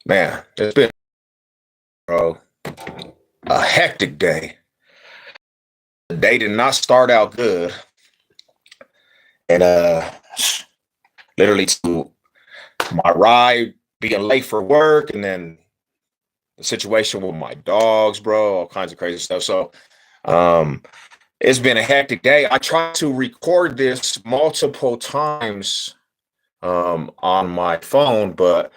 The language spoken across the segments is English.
Man, it's been, bro, a hectic day. The day did not start out good, and literally to my ride being late for work, and then the situation with my dogs, bro, all kinds of crazy stuff. So, um, it's been a hectic day. I tried to record this multiple times on my phone, but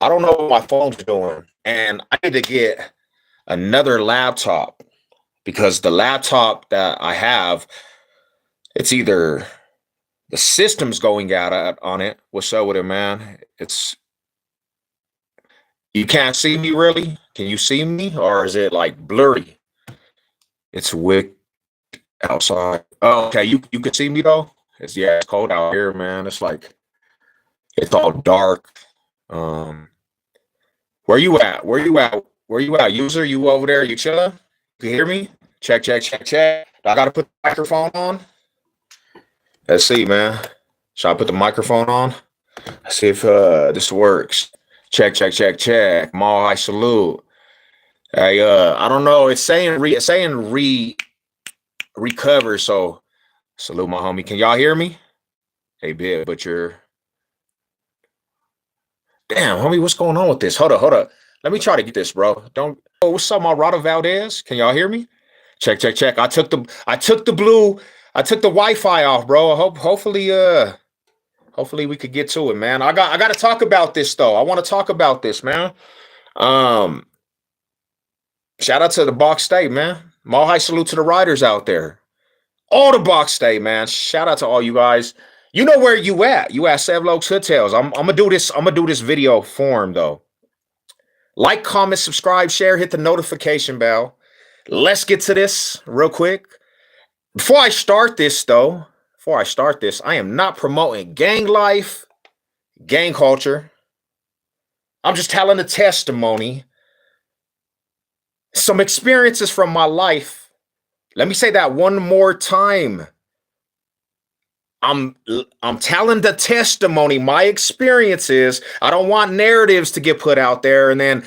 I don't know what my phone's doing, and I need to get another laptop because the laptop that I have, it's either the system's going out on it. What's up with it, man? It's you can't see me really. Can you see me, or is it like blurry? It's wick outside. Oh, okay. You can see me though. It's cold out here, man. It's like it's all dark. Um, where you at? Where you at? Where you at? User, you over there? You chilling? You hear me? Check, check, check, check. I gotta put the microphone on. Let's see, man. Should I put the microphone on? Let's see if this works. Check, check, check, check. Mall high salute. Hey, I don't know. It's saying recover. So salute my homie. Can y'all hear me? Hey, bit, but you're damn, homie. What's going on with this? Hold up, hold up. Let me try to get this, bro. Don't. Oh, what's up, my Rada Valdez? Can y'all hear me? Check, check, check. I took the Wi-Fi off, bro. Hopefully we could get to it, man. I got to talk about this though. I want to talk about this, man. Um, Shout out to the Box State, man. Mall high salute to the riders out there. All the Box State, man. Shout out to all you guys. You know where you at? You at Seven Oaks Hotels. I'm gonna do this. I'm gonna do this video form though. Like, comment, subscribe, share, hit the notification bell. Let's get to this real quick. Before I start this, I am not promoting gang life, gang culture. I'm just telling a testimony, some experiences from my life. Let me say that one more time. I'm telling the testimony, my experiences. I don't want narratives to get put out there and then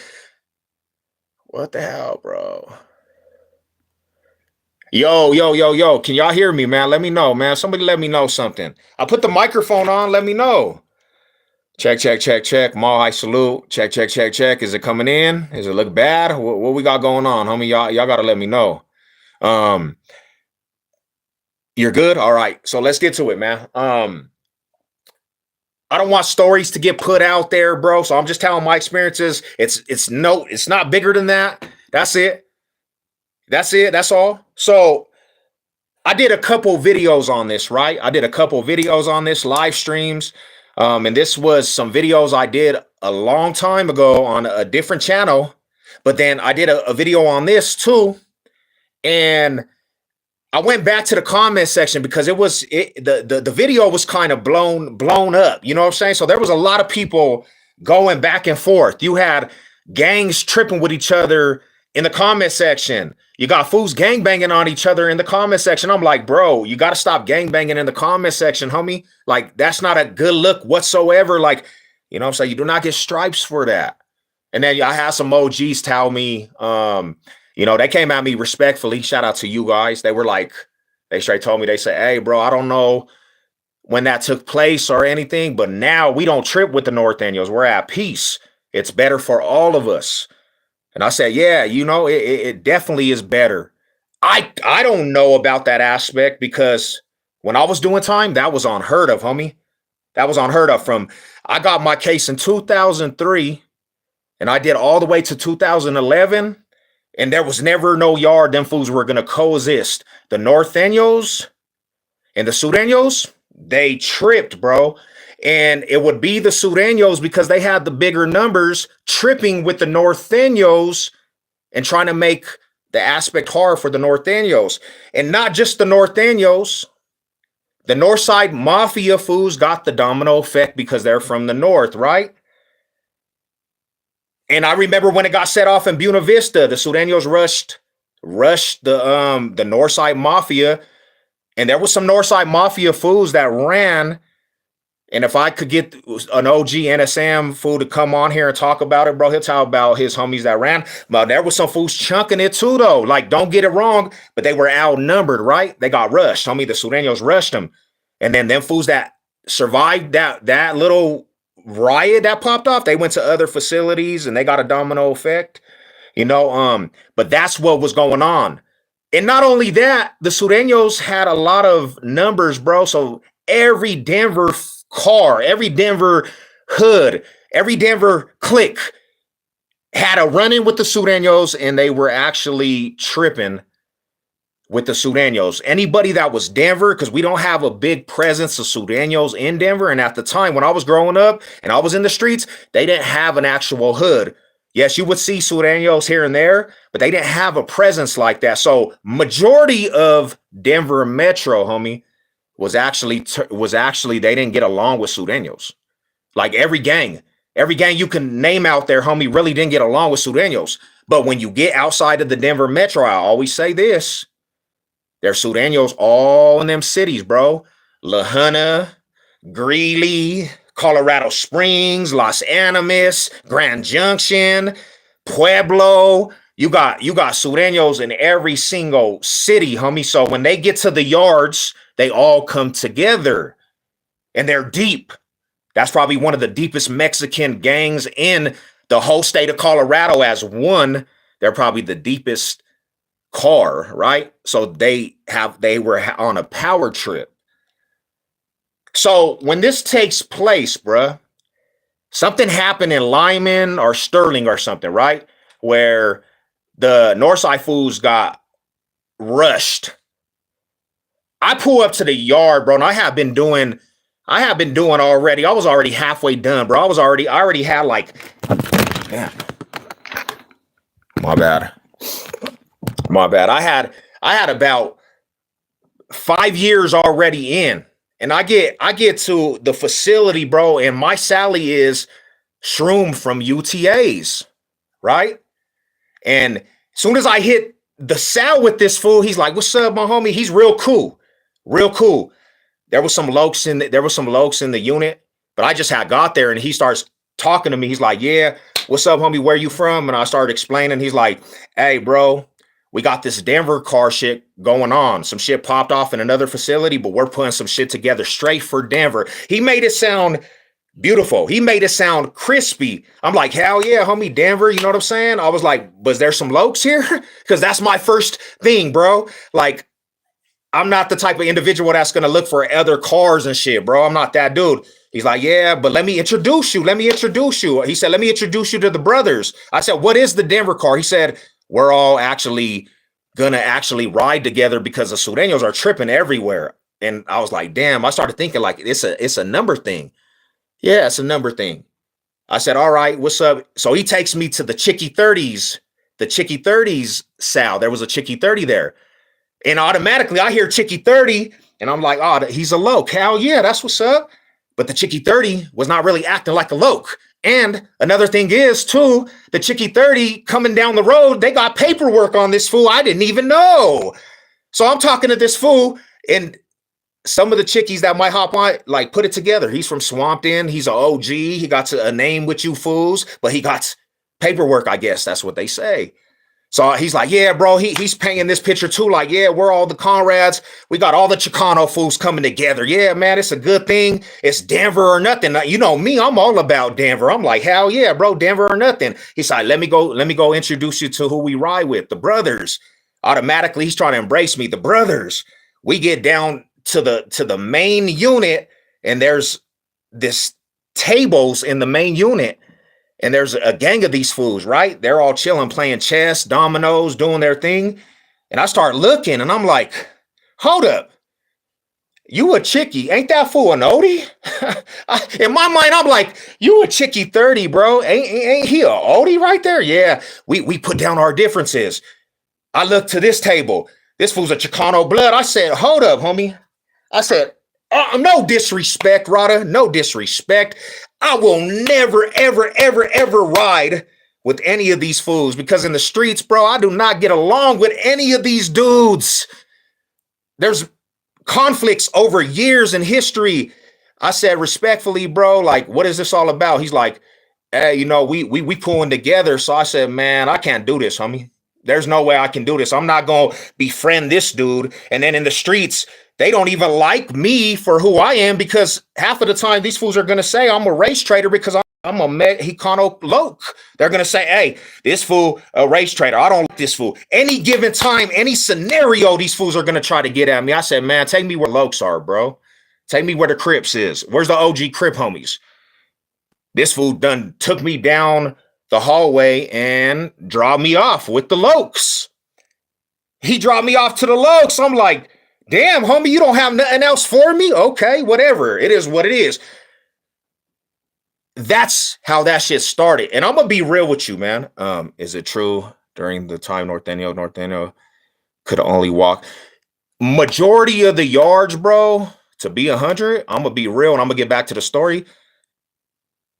what the hell, bro? Yo. Can y'all hear me, man? Let me know, man. Somebody let me know something. I put the microphone on. Let me know. Check, check, check, check. Mall high salute. Check, check, check, check. Is it coming in? Does it look bad? What we got going on, homie? Y'all gotta let me know. You're good? All right. So let's get to it, man. I don't want stories to get put out there, bro. So I'm just telling my experiences. It's not bigger than that. That's it. That's all. So I did a couple videos on this, right? I did a couple videos on this, live streams. And this was some videos I did a long time ago on a different channel. But then I did a video on this too. And I went back to the comment section because the video was kind of blown up. You know what I'm saying? So there was a lot of people going back and forth. You had gangs tripping with each other in the comment section. You got fools gang banging on each other in the comment section. I'm like, bro, you got to stop gang banging in the comment section, homie. Like, that's not a good look whatsoever. Like, you know what I'm saying? You do not get stripes for that. And then I had some OGs tell me, they came at me respectfully. Shout out to you guys. They were like, they straight told me, they said, hey, bro, I don't know when that took place or anything, but now we don't trip with the North Annuals. We're at peace. It's better for all of us. And I said, yeah, it definitely is better. I don't know about that aspect because when I was doing time, that was unheard of, homie. That was unheard of. I got my case in 2003 and I did all the way to 2011. And there was never no yard. Them fools were going to coexist. The North Annuals and the Surenos, they tripped, bro. And it would be the Surenos because they had the bigger numbers tripping with the North Annuals and trying to make the aspect hard for the North Annuals. And not just the North Annuals. The Northside Mafia fools got the domino effect because they're from the North, right? And I remember when it got set off in Buena Vista, the Surenos rushed the Northside Mafia. And there was some Northside Mafia fools that ran And if I could get an OG NSM fool to come on here and talk about it, bro, he'll talk about his homies that ran. But there was some fools chunking it too, though. Like, don't get it wrong, but they were outnumbered, right? They got rushed. Homie, the Surenos rushed them. And then them fools that survived that little riot that popped off, they went to other facilities and they got a domino effect, you know. But that's what was going on. And not only that, the Sureños had a lot of numbers, bro. So every Denver car, every Denver hood, every Denver clique had a run-in with the Sureños, and they were actually tripping with the Sureños. Anybody that was Denver, because we don't have a big presence of Sureños in Denver. And at the time when I was growing up and I was in the streets, they didn't have an actual hood. Yes, you would see Sureños here and there, but they didn't have a presence like that. So majority of Denver Metro, homie, was actually they didn't get along with Sureños. Like every gang you can name out there, homie, really didn't get along with Sureños. But when you get outside of the Denver Metro, I always say this, there's Sureños all in them cities, bro. La Junta, Greeley, Colorado Springs, Los Animas, Grand Junction, Pueblo. You got Sureños in every single city, homie. So when they get to the yards, they all come together and they're deep. That's probably one of the deepest Mexican gangs in the whole state of Colorado as one. They're probably the deepest CARR, right? So they were on a power trip. So when this takes place, bruh, something happened in Lyman or Sterling or something, right? Where the Northside fools got rushed. I pull up to the yard, bro, and I have been doing already. I was already halfway done, bro. I already had like, yeah. My bad. I had about 5 years already in. And I get to the facility, bro, and my Sally is Shroom from UTAs, right? And as soon as I hit the cell with this fool, he's like, "What's up, my homie?" He's real cool, real cool. There was some lokes in the unit, but I just had got there, and he starts talking to me. He's like, "Yeah, what's up, homie? Where you from?" And I started explaining. He's like, "Hey, bro, we got this Denver car shit going on. Some shit popped off in another facility, but we're putting some shit together straight for Denver." He made it sound beautiful. He made it sound crispy. I'm like, hell yeah, homie, Denver. You know what I'm saying? I was like, was there some lokes here? Because that's my first thing, bro. Like, I'm not the type of individual that's going to look for other cars and shit, bro. I'm not that dude. He's like, yeah, but let me introduce you. He said, let me introduce you to the brothers. I said, what is the Denver car? He said, we're all actually gonna ride together because the Sureños are tripping everywhere. And I was like, damn, I started thinking like it's a number thing. Yeah, it's a number thing. I said, all right, what's up? So he takes me to the Chicky 30s Sal. There was a Chicky 30 there. And automatically I hear Chicky 30 and I'm like, oh, he's a loke. Hell yeah, that's what's up. But the Chicky 30 was not really acting like a loke. And another thing is, too, the Chicky 30 coming down the road, they got paperwork on this fool I didn't even know. So I'm talking to this fool, and some of the chickies that might hop on, like, put it together. He's from Swampton. He's an OG. He got a name with you fools, but he got paperwork, I guess. That's what they say. So he's like, yeah, bro, he's painting this picture too. Like, yeah, we're all the Conrads. We got all the Chicano fools coming together. Yeah, man, it's a good thing. It's Denver or nothing. You know me, I'm all about Denver. I'm like, hell yeah, bro, Denver or nothing. He's like, let me go introduce you to who we ride with, the brothers. Automatically, he's trying to embrace me, the brothers. We get down to the main unit, and there's this tables in the main unit. And there's a gang of these fools, right? They're all chilling, playing chess, dominoes, doing their thing. And I start looking, and I'm like, hold up. You a chickie. Ain't that fool an Odie? In my mind, I'm like, you a Chicky 30, bro. Ain't he a Odie right there? Yeah, we put down our differences. I look to this table. This fool's a Chicano blood. I said, hold up, homie. I said, no disrespect, Rada. No disrespect. I will never, ever, ever, ever ride with any of these fools because in the streets, bro, I do not get along with any of these dudes. There's conflicts over years in history. I said, respectfully, bro, like, what is this all about? He's like, hey, you know, we pulling together. So I said, man, I can't do this, homie. There's no way I can do this. I'm not gonna befriend this dude. And then in the streets, they don't even like me for who I am, because half of the time these fools are gonna say I'm a race trader because I'm a Mexicano loc. They're gonna say, hey, this fool a race trader. I don't like this fool. Any given time, any scenario, these fools are gonna try to get at me. I said, man, take me where locs are, bro. Take me where the Crips is. Where's the OG Crip homies? This fool done took me down the hallway and dropped me off with the locs. He dropped me off to the locs. I'm like, damn, homie, you don't have nothing else for me? Okay, whatever. It is what it is. That's how that shit started. And I'm gonna be real with you, man. Is it true during the time Norteño could only walk majority of the yards, bro? To be 100, I'm gonna be real, and I'm gonna get back to the story.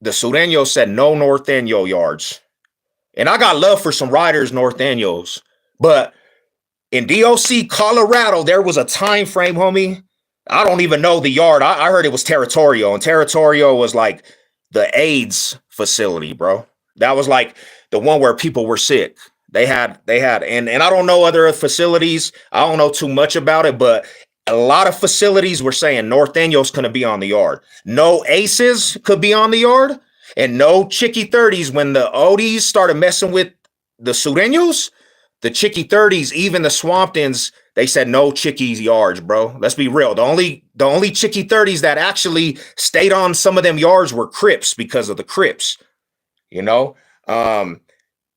The Surenos said no Norteño yards. And I got love for some riders, Norteños. But in DOC, Colorado, there was a time frame, homie. I don't even know the yard. I heard it was Territorio. And Territorio was like the AIDS facility, bro. That was like the one where people were sick. They had, and I don't know other facilities. I don't know too much about it, but a lot of facilities were saying Norteños couldn't be on the yard. No aces could be on the yard, and no Chicky 30s. When the Odies started messing with the Surenos, the Chicky 30s, even the Swamptons, they said no Chickies yards, bro. Let's be real. The only Chicky 30s that actually stayed on some of them yards were Crips, because of the Crips, you know?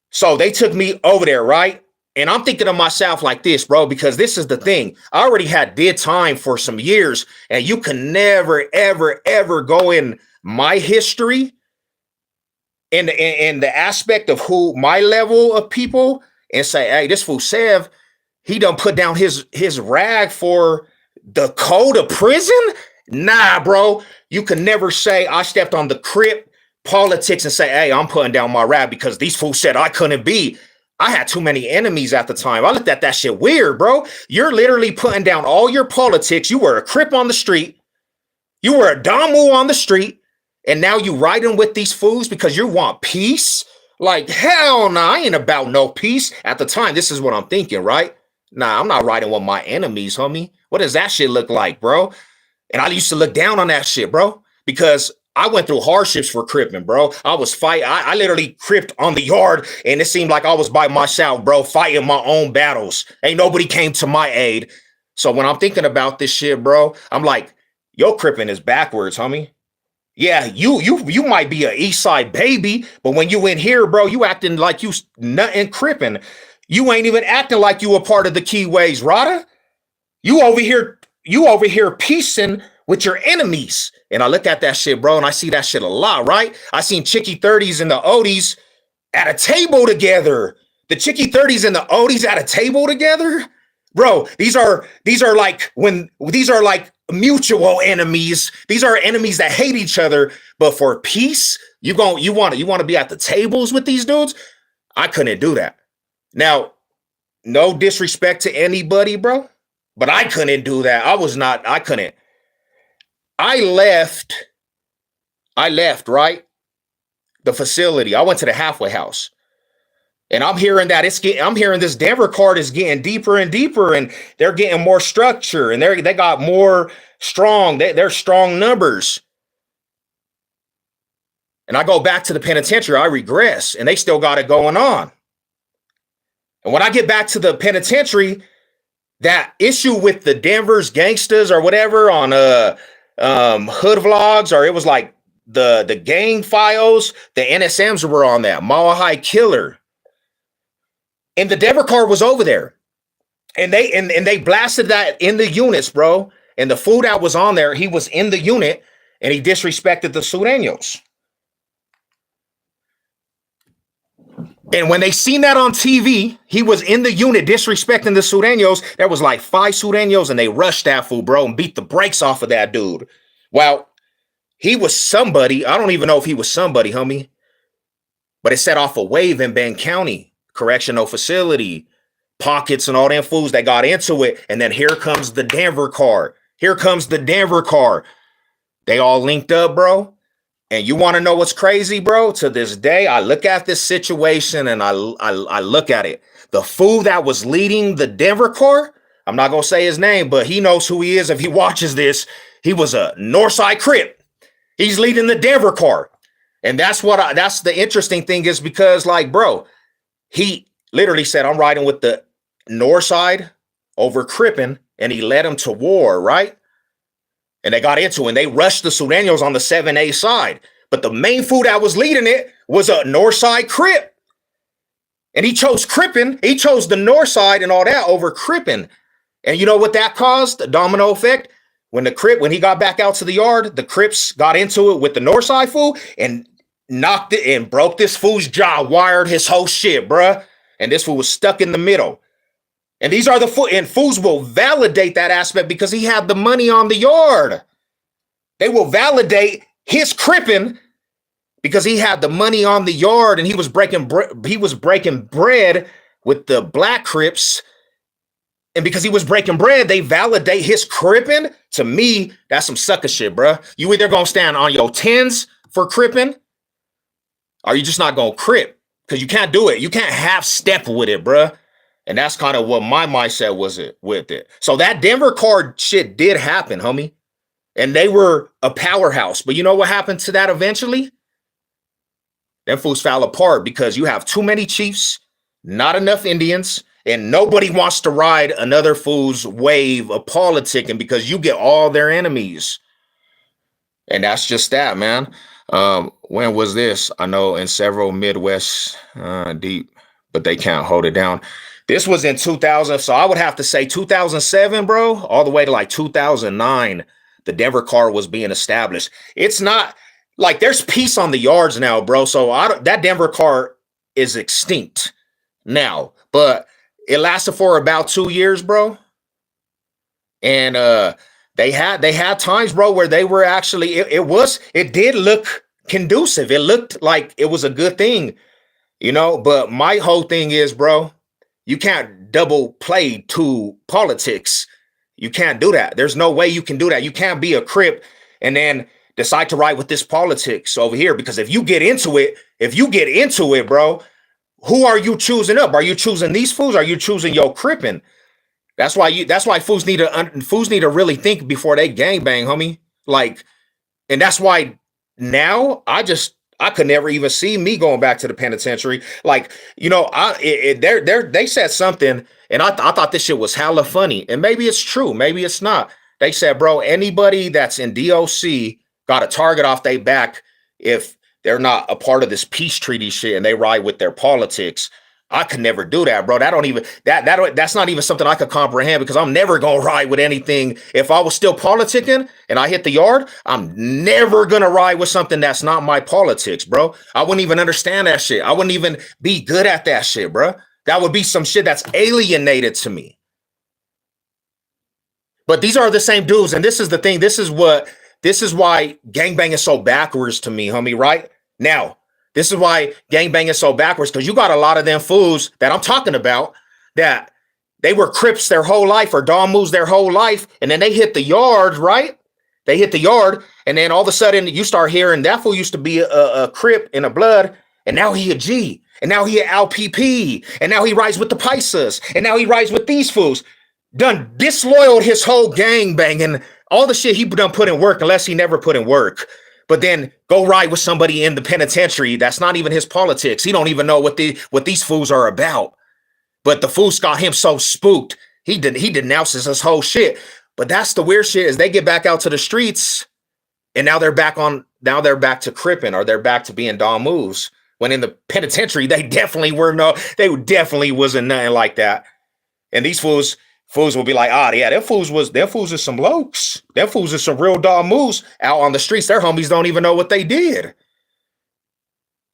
So they took me over there, right? And I'm thinking to myself like this, bro, because this is the thing. I already did time for some years, and you can never, ever, ever go in my history in the aspect of who my level of people and say, hey, this fool Sev, he done put down his rag for the code of prison. Nah, bro, you can never say I stepped on the Crip politics and say, hey, I'm putting down my rag because these fools said I couldn't be. I had too many enemies at the time. I looked at that shit weird, bro. You're literally putting down all your politics. You were a Crip on the street. You were a Damu on the street. And now you riding with these fools because you want peace? Like, hell nah, I ain't about no peace. At the time, this is what I'm thinking, right? Nah, I'm not riding with my enemies, homie. What does that shit look like, bro? And I used to look down on that shit, bro, because I went through hardships for cripping, bro. I was fighting. I literally cripped on the yard, and it seemed like I was by myself, bro, fighting my own battles. Ain't nobody came to my aid. So when I'm thinking about this shit, bro, I'm like, your cripping is backwards, homie. Yeah, you might be a East Side baby, but when you in here, bro, you acting like you nothing cripping. You ain't even acting like you a part of the Keyways, Rada. You over here piecing with your enemies. And I look at that shit, bro, and I see that shit a lot, right? I seen Chicky 30s and the Odies at a table together. The Chicky 30s and the Odies at a table together? Bro, these are like mutual enemies. These are enemies that hate each other, but for peace, you want to be at the tables with these dudes? I couldn't do that. Now, no disrespect to anybody, bro, but I couldn't do that. I couldn't. I left, right? The facility. I went to the halfway house. And I'm hearing that I'm hearing this Denver card is getting deeper and deeper, and they're getting more structure, and they got more strong. They're strong numbers. And I go back to the penitentiary, I regress, and they still got it going on. And when I get back to the penitentiary, that issue with the Denver's gangsters or whatever on hood vlogs, or it was like the gang files, the NSMs were on that Mile High Killer. And the Denver card was over there. And they blasted that in the units, bro. And the fool that was on there, he was in the unit, and he disrespected the Surenos. And when they seen that on TV, he was in the unit disrespecting the Surenos. There was like 5 Surenos, and they rushed that fool, bro, and beat the brakes off of that dude. Well, he was somebody. I don't even know if he was somebody, homie. But it set off a wave in Bend County. Correctional facility, pockets, and all them fools that got into it. And then here comes the Denver car. Here comes the Denver car. They all linked up, bro. And you want to know what's crazy, bro? To this day, I look at this situation and I look at it. The fool that was leading the Denver CARR, I'm not going to say his name, but he knows who he is if he watches this. He was a Northside Crip. He's leading the Denver CARR. And that's the interesting thing is because, like, bro, he literally said, I'm riding with the Northside over Crippin', and he led him to war, right? And they got into it, and they rushed the Surenos on the 7A side. But the main fool that was leading it was a Northside Crip. And he chose Crippin'. He chose the Northside and all that over Crippin'. And you know what that caused? The domino effect? When he got back out to the yard, the Crips got into it with the Northside fool and knocked it and broke this fool's jaw, wired his whole shit, bruh. And this fool was stuck in the middle. And these are and fools will validate that aspect because he had the money on the yard. They will validate his Crippin' because he had the money on the yard and he was breaking bread with the black Crips. And because he was breaking bread, they validate his Crippin'. To me, that's some sucker shit, bro. You either gonna stand on your 10s for Crippin', or you just not gonna Crip. Because you can't do it. You can't half step with it, bro. And that's kind of what my mindset was with it. So that Denver CARR shit did happen, homie. And they were a powerhouse. But you know what happened to that eventually? Them fools fell apart because you have too many chiefs, not enough Indians, and nobody wants to ride another fool's wave of politicking because you get all their enemies. And that's just that, man. When was this? I know in several Midwest deep, but they can't hold it down. This was in 2000. So I would have to say 2007, bro, all the way to like 2009. The Denver CARR was being established. It's not like there's peace on the yards now, bro. So that Denver CARR is extinct now, but it lasted for about 2 years, bro. And they had times, bro, where they were actually it did look conducive. It looked like it was a good thing, you know. But my whole thing is, bro, you can't double play to politics. You can't do that. There's no way you can do that. You can't be a Crip and then decide to ride with this politics over here. Because if you get into it, bro, who are you choosing up? Are you choosing these fools? Are you choosing your Crippin'? That's why fools need to really think before they gangbang, homie. Like, and that's why now I could never even see me going back to the penitentiary. Like, you know, they said something, and I thought this shit was hella funny. And maybe it's true, maybe it's not. They said, bro, anybody that's in DOC got a target off their back if they're not a part of this peace treaty shit and they ride with their politics. I could never do that, bro. That's not even something I could comprehend because I'm never gonna ride with anything. If I was still politicking and I hit the yard, I'm never gonna ride with something that's not my politics, bro. I wouldn't even understand that shit. I wouldn't even be good at that shit, bro. That would be some shit that's alienated to me. But these are the same dudes, and this is the thing. This is why gangbang is so backwards to me, homie, right? Now, this is why gangbang is so backwards, because you got a lot of them fools that I'm talking about that they were Crips their whole life or Dom moves their whole life, and then they hit the yard, right? They hit the yard, and then all of a sudden you start hearing that fool used to be a Crip in a blood, and now he a G, and now he a LPP, and now he rides with the Paisas, and now he rides with these fools. Done disloyal his whole gangbang and all the shit he done put in work, unless he never put in work. But then go ride with somebody in the penitentiary. That's not even his politics. He don't even know what these fools are about. But the fools got him so spooked. He denounces his whole shit. But that's the weird shit is they get back out to the streets and now they're back to Crippin' or they're back to being Dom moves. When in the penitentiary, they definitely wasn't nothing like that. And these fools will be like, yeah, them fools are some blokes. Them fools are some real dog moves out on the streets. Their homies don't even know what they did.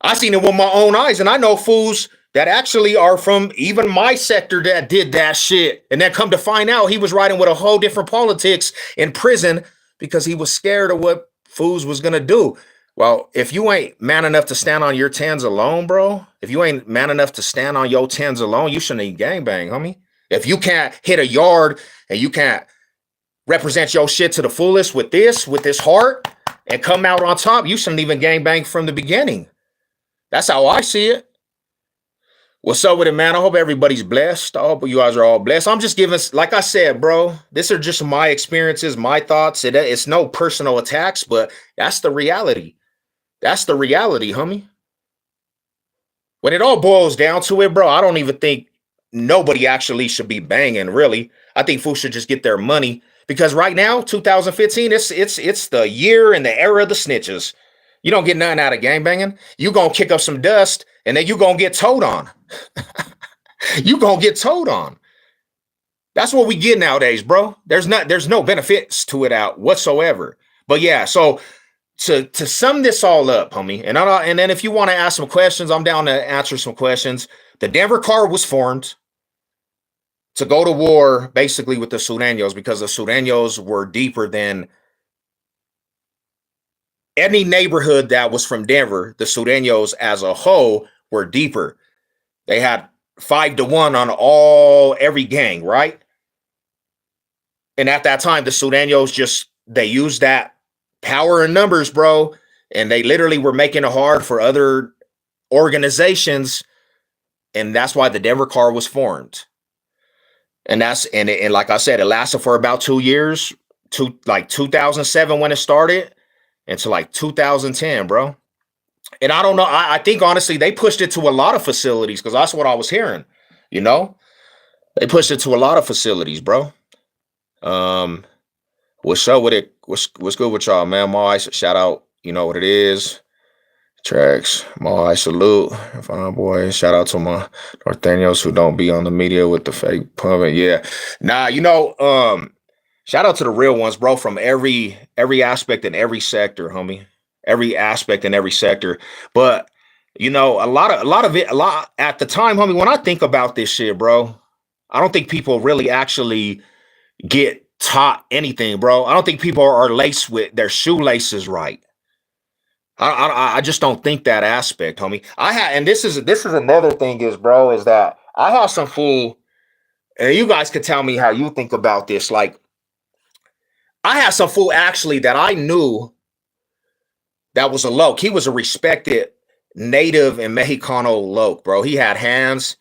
I seen it with my own eyes, and I know fools that actually are from even my sector that did that shit. And then come to find out he was riding with a whole different politics in prison because he was scared of what fools was gonna do. Well, if you ain't man enough to stand on your 10s alone, bro, if you ain't man enough to stand on your 10s alone, you shouldn't even gangbang, homie. If you can't hit a yard and you can't represent your shit to the fullest with this heart, and come out on top, you shouldn't even gangbang from the beginning. That's how I see it. What's up with it, man? I hope everybody's blessed. I hope you guys are all blessed. I'm just giving, like I said, bro, these are just my experiences, my thoughts. It's no personal attacks, but that's the reality. That's the reality, homie. When it all boils down to it, bro, I don't even think nobody actually should be banging, really. I think fools should just get their money. Because right now, 2015, it's the year and the era of the snitches. You don't get nothing out of gangbanging. You gonna kick up some dust, and then you gonna get towed on. You gonna get towed on. That's what we get nowadays, bro. There's no benefits to it out whatsoever. But yeah, so to sum this all up, homie, and then if you want to ask some questions, I'm down to answer some questions. The Denver CARR was formed to go to war basically with the Surenos because the Surenos were deeper than any neighborhood that was from Denver. The Surenos as a whole were deeper. They had 5-1 on every gang, right? And at that time, the Surenos they used that power in numbers, bro. And they literally were making it hard for other organizations. And that's why the Denver CARR was formed. And like I said, it lasted for about 2 years, like 2007 when it started, until like 2010, bro. And I don't know. I think honestly, they pushed it to a lot of facilities because that's what I was hearing. You know, they pushed it to a lot of facilities, bro. What's up with it? What's good with y'all, man? My shout out. You know what it is. Tracks. My salute. Fine boy. Shout out to my Norteños who don't be on the media with the fake pumping. Yeah. Nah, shout out to the real ones, bro, from every aspect in every sector, homie. Every aspect in every sector. But a lot of it at the time, homie, when I think about this shit, bro, I don't think people really actually get taught anything, bro. I don't think people are laced with their shoelaces right. I just don't think that aspect, homie. And this is another thing is that I have some fool, and you guys could tell me how you think about this. Like, I had some fool actually that I knew that was a loc. He was a respected native and Mexicano loc, bro. He had hands,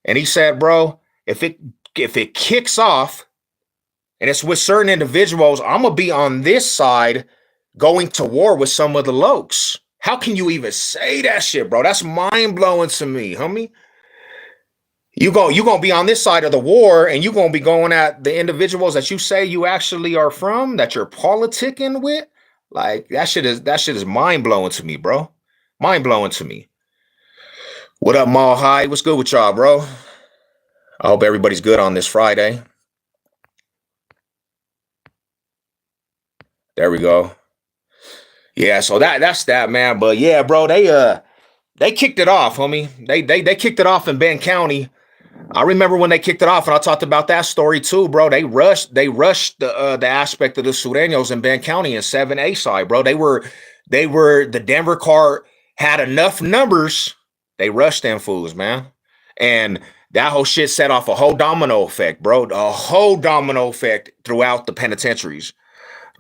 and he said, bro, if it kicks off, and it's with certain individuals, I'm gonna be on this side going to war with some of the locs. How can you even say that shit, bro? That's mind-blowing to me, homie. You're gonna be on this side of the war, and you're gonna be going at the individuals that you say you actually are from, that you're politicking with. Like, that shit is mind-blowing to me, bro. Mind-blowing to me. What up, Mall High? What's good with y'all, bro? I hope everybody's good on this Friday. There we go. Yeah, so that's that, man. But yeah, bro, they kicked it off, homie. They kicked it off in Bend County. I remember when they kicked it off, and I talked about that story too, bro. They rushed the aspect of the Surenos in Bend County in 7A side, bro. They were the Denver CARR had enough numbers. They rushed them fools, man. And that whole shit set off a whole domino effect, bro. A whole domino effect throughout the penitentiaries.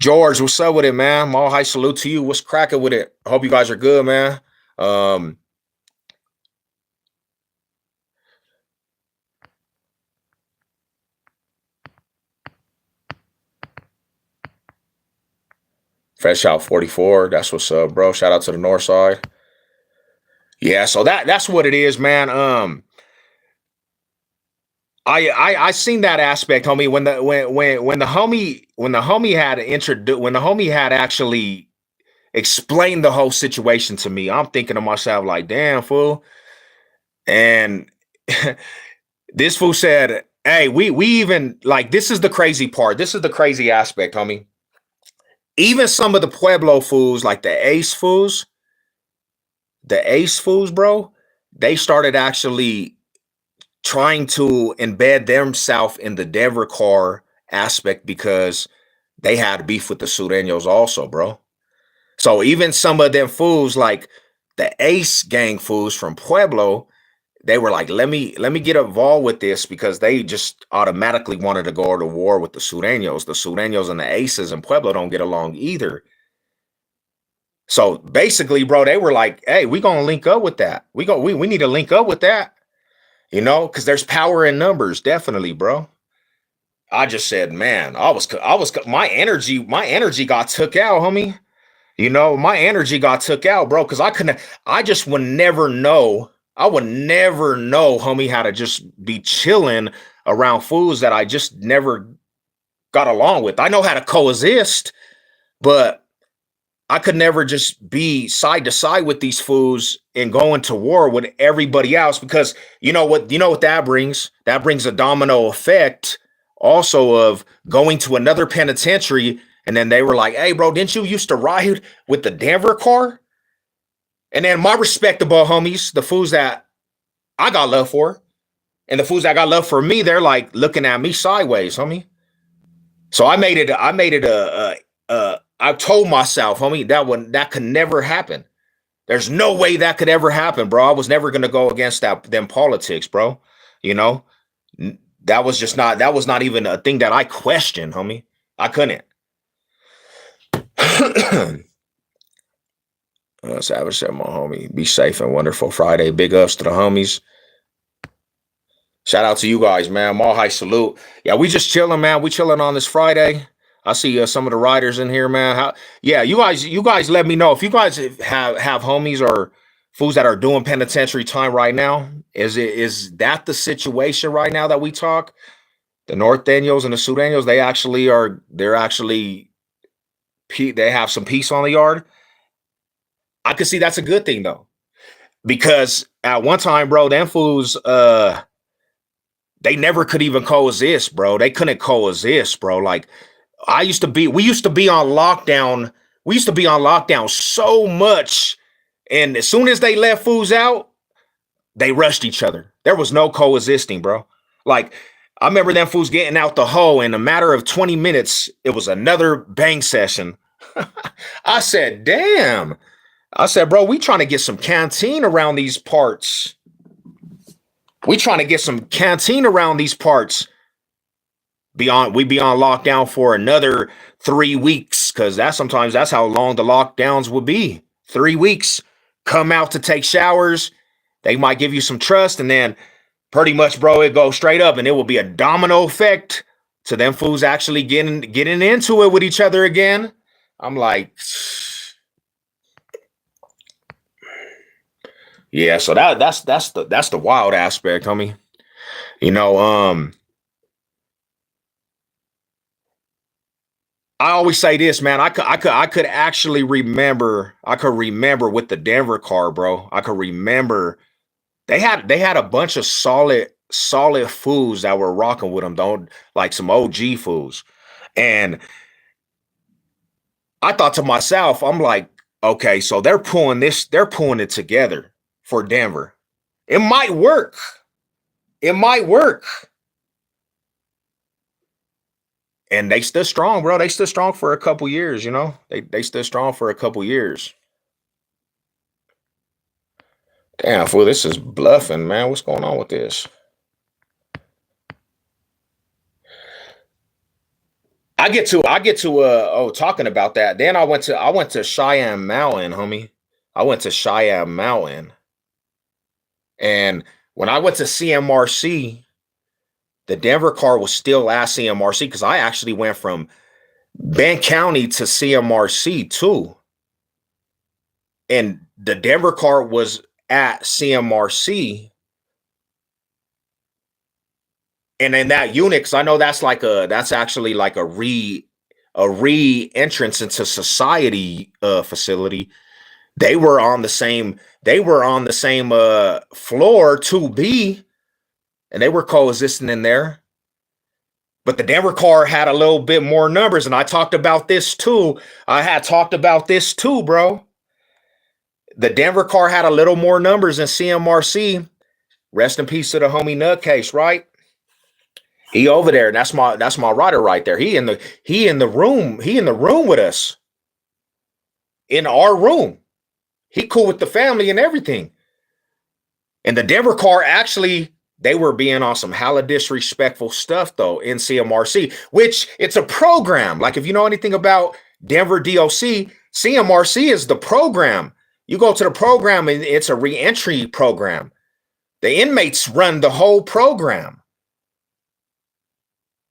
George, what's up with it, man? Mall high salute to you. What's cracking with it? I hope you guys are good, man. Fresh out 44. That's what's up, bro. Shout out to the north side. Yeah, so that's what it is, man. I seen that aspect, homie. When the homie had actually explained the whole situation to me, I'm thinking to myself like, damn, fool. And this fool said, hey, we even, like, this is the crazy part. This is the crazy aspect, homie. Even some of the Pueblo fools, like the Ace fools, bro, they started actually trying to embed themselves in the Denver CARR aspect because they had beef with the Surenos also, bro. So even some of them fools, like the Ace gang fools from Pueblo, they were like, let me get involved with this because they just automatically wanted to go to war with the Surenos. The Surenos and the Aces in Pueblo don't get along either. So basically, bro, they were like, "Hey, we gonna link up with that. We need to link up with that, because there's power in numbers, definitely, bro." I just said, man, my energy got took out, homie. My energy got took out, bro, because I just would never know. I would never know, homie, how to just be chilling around foods that I just never got along with. I know how to coexist, but I could never just be side to side with these fools and go into war with everybody else, because you know what that brings? That brings a domino effect also of going to another penitentiary, and then they were like, "Hey, bro, didn't you used to ride with the Denver car?" And then my respectable homies, the fools that I got love for, and the fools that got love for me, they're like looking at me sideways, homie. So I told myself, homie, that could never happen. There's no way that could ever happen, bro. I was never gonna go against them politics, bro. You know, that was not even a thing that I questioned, homie. I couldn't. Savage said, my homie, be safe and wonderful Friday. Big ups to the homies. Shout out to you guys, man. Mall high salute. Yeah, we just chilling, man. We chilling on this Friday. I see some of the riders in here, man. Yeah, you guys let me know if you guys have homies or fools that are doing penitentiary time right now. Is that the situation right now that we talk? The North Daniels and the Surenos, they have some peace on the yard. I could see that's a good thing though, because at one time, bro, them fools, they never could even coexist, bro. They couldn't coexist, bro. Like we used to be on lockdown. We used to be on lockdown so much, and as soon as they let fools out, they rushed each other. There was no coexisting, bro. Like I remember them fools getting out the hole in a matter of 20 minutes. It was another bang session. I said, damn. I said, bro, we trying to get some canteen around these parts. We trying to get some canteen around these parts. We be on lockdown for another 3 weeks, because sometimes that's how long the lockdowns would be. 3 weeks. Come out to take showers. They might give you some trust, and then pretty much, bro, it goes straight up, and it will be a domino effect to them fools actually getting into it with each other again. I'm like, yeah. So that's the wild aspect, homie. I always say this, man. I could actually remember. I could remember with the Denver car, bro. I could remember they had a bunch of solid fools that were rocking with them, don't like some OG fools. And I thought to myself, I'm like, okay, so they're pulling it together for Denver. It might work. It might work. And they stood strong, bro. They stood strong for a couple years, They stood strong for a couple years. Damn, fool, this is bluffing, man. What's going on with this? I get to talking about that. Then I went to Cheyenne Mountain, homie. I went to Cheyenne Mountain. And when I went to CMRC, the Denver car was still at CMRC, because I actually went from Ben County to CMRC too. And the Denver car was at CMRC. And in that unit, because I know that's actually like a re-entrance into society facility. They were on the same floor 2B, and they were coexisting in there. But the Denver car had a little bit more numbers, and I talked about this too. Bro. The Denver car had a little more numbers than CMRC. Rest in peace to the homie Nutcase, right? He over there. That's my rider right there. He in the room with us. In our room. He cool with the family and everything. And the Denver car, actually, they were being on some hella disrespectful stuff though in CMRC, which it's a program. Like if you know anything about Denver DOC, CMRC is the program. You go to the program and it's a reentry program. The inmates run the whole program.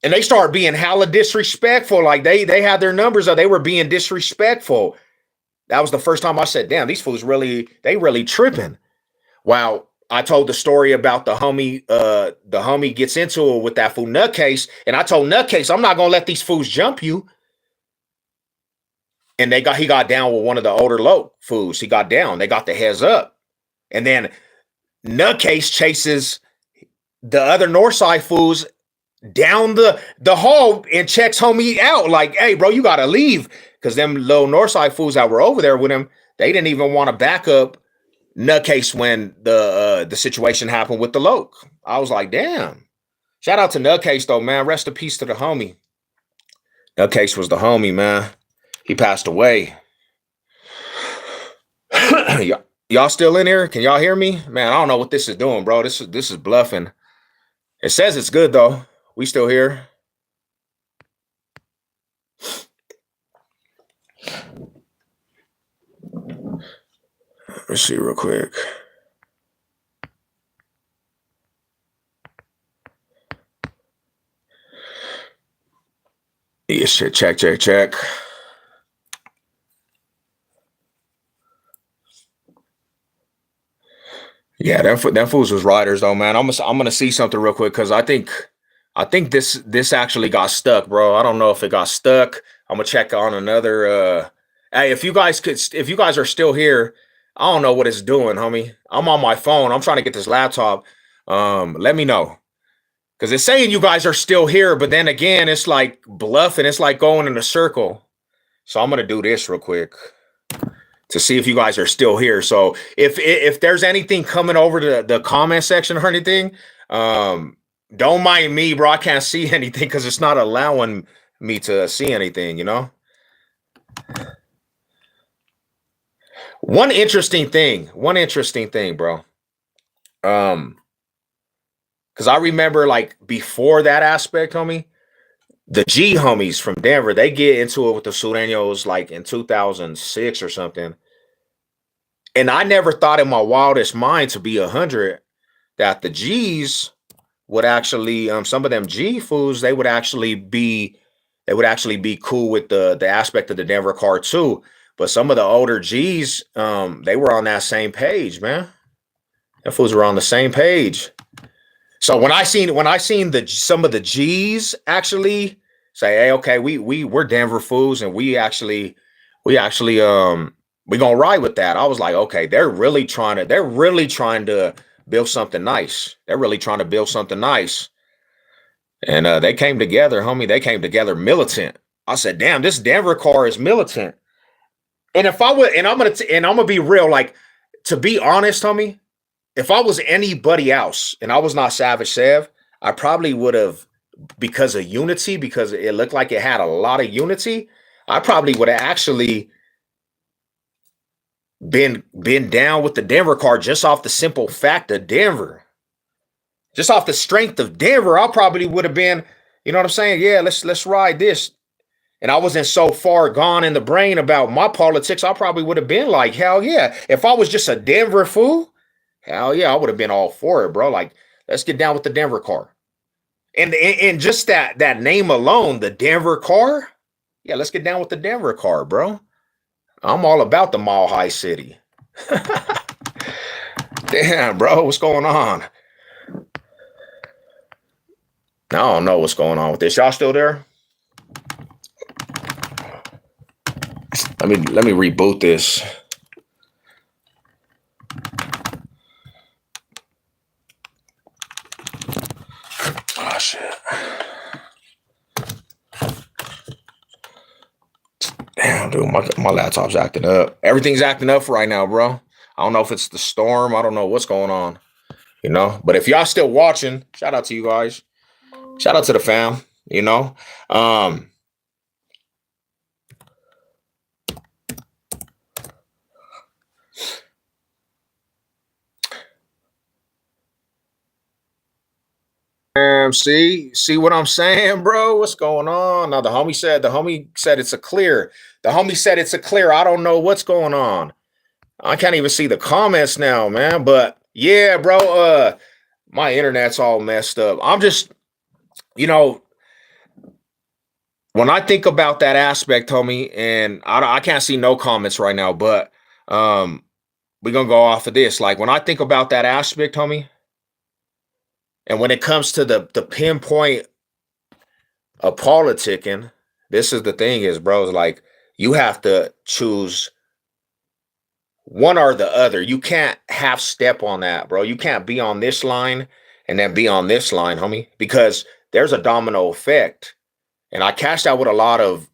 And they start being hella disrespectful. Like they had their numbers or they were being disrespectful. That was the first time I said, damn, these fools really tripping. Wow. I told the story about the homie gets into it with that fool Nutcase. And I told Nutcase, I'm not gonna let these fools jump you. And he got down with one of the older fools. He got down. They got the heads up. And then Nutcase chases the other Northside fools down the hall and checks homie out. Like, hey, bro, you gotta leave. Because them little Northside fools that were over there with him, they didn't even want to back up Nutcase when the situation happened with the Loke. I was like, damn. Shout out to Nutcase though, man. Rest in peace to the homie. Nutcase was the homie, man. He passed away. Y'all still in here? Can y'all hear me? Man, I don't know what this is doing, bro. This is bluffing. It says it's good though. We still here. Let's see real quick. Yeah, shit. Check. Yeah, them fools was riders though, man. I'm gonna see something real quick because I think this actually got stuck, bro. I don't know if it got stuck. I'm gonna check on another. Hey, if you guys are still here, I don't know what it's doing, homie. I'm on my phone. I'm trying to get this laptop. Let me know. Because it's saying you guys are still here, but then again, it's like bluffing. It's like going in a circle. So I'm going to do this real quick to see if you guys are still here. So if there's anything coming over to the comment section or anything, don't mind me, bro. I can't see anything because it's not allowing me to see anything, you know? One interesting thing, bro. Because I remember like before that aspect, homie, the G homies from Denver, they get into it with the Surenos like in 2006 or something. And I never thought in my wildest mind to be 100 that the G's would actually, some of them G fools, they would actually be cool with the aspect of the Denver CARR too. But some of the older G's, they were on that same page, man. Them fools were on the same page. So when I seen some of the G's actually say, hey, okay, we're Denver fools and we gonna ride with that. I was like, okay, they're really trying to build something nice. They're really trying to build something nice. And they came together, homie. They came together militant. I said, damn, this Denver CARR is militant. And if I would, and I'm gonna be real, like, to be honest, homie, if I was anybody else and I was not Savage Sev, I probably would have, because of unity, because it looked like it had a lot of unity, I probably would have actually been down with the Denver CARR just off the simple fact of Denver. Just off the strength of Denver, I probably would have been, you know what I'm saying? Yeah, let's ride this. And I wasn't so far gone in the brain about my politics, I probably would have been like, hell yeah. If I was just a Denver fool, hell yeah, I would have been all for it, bro. Like, let's get down with the Denver CARR. And just that name alone, the Denver CARR, yeah, let's get down with the Denver CARR, bro. I'm all about the Mile High City. Damn, bro, what's going on? I don't know what's going on with this. Y'all still there? Let me reboot this. Oh shit. Damn, dude, my laptop's acting up. Everything's acting up right now, bro. I don't know if it's the storm. I don't know what's going on. You know, but if y'all still watching, shout out to you guys. Shout out to the fam, you know. fam. See what I'm saying, bro? What's going on? Now the homie said it's a clear. The homie said it's a clear. I don't know what's going on. I can't even see the comments now, man. But yeah, bro, my internet's all messed up. I'm just, you know, when I think about that aspect, homie, and I can't see no comments right now, but we're gonna go off of this. Like when I think about that aspect, homie, and when it comes to the pinpoint of politicking, this is the thing is, bro, is like you have to choose one or the other. You can't half step on that, bro. You can't be on this line and then be on this line, homie, because there's a domino effect. And I cashed out with a lot of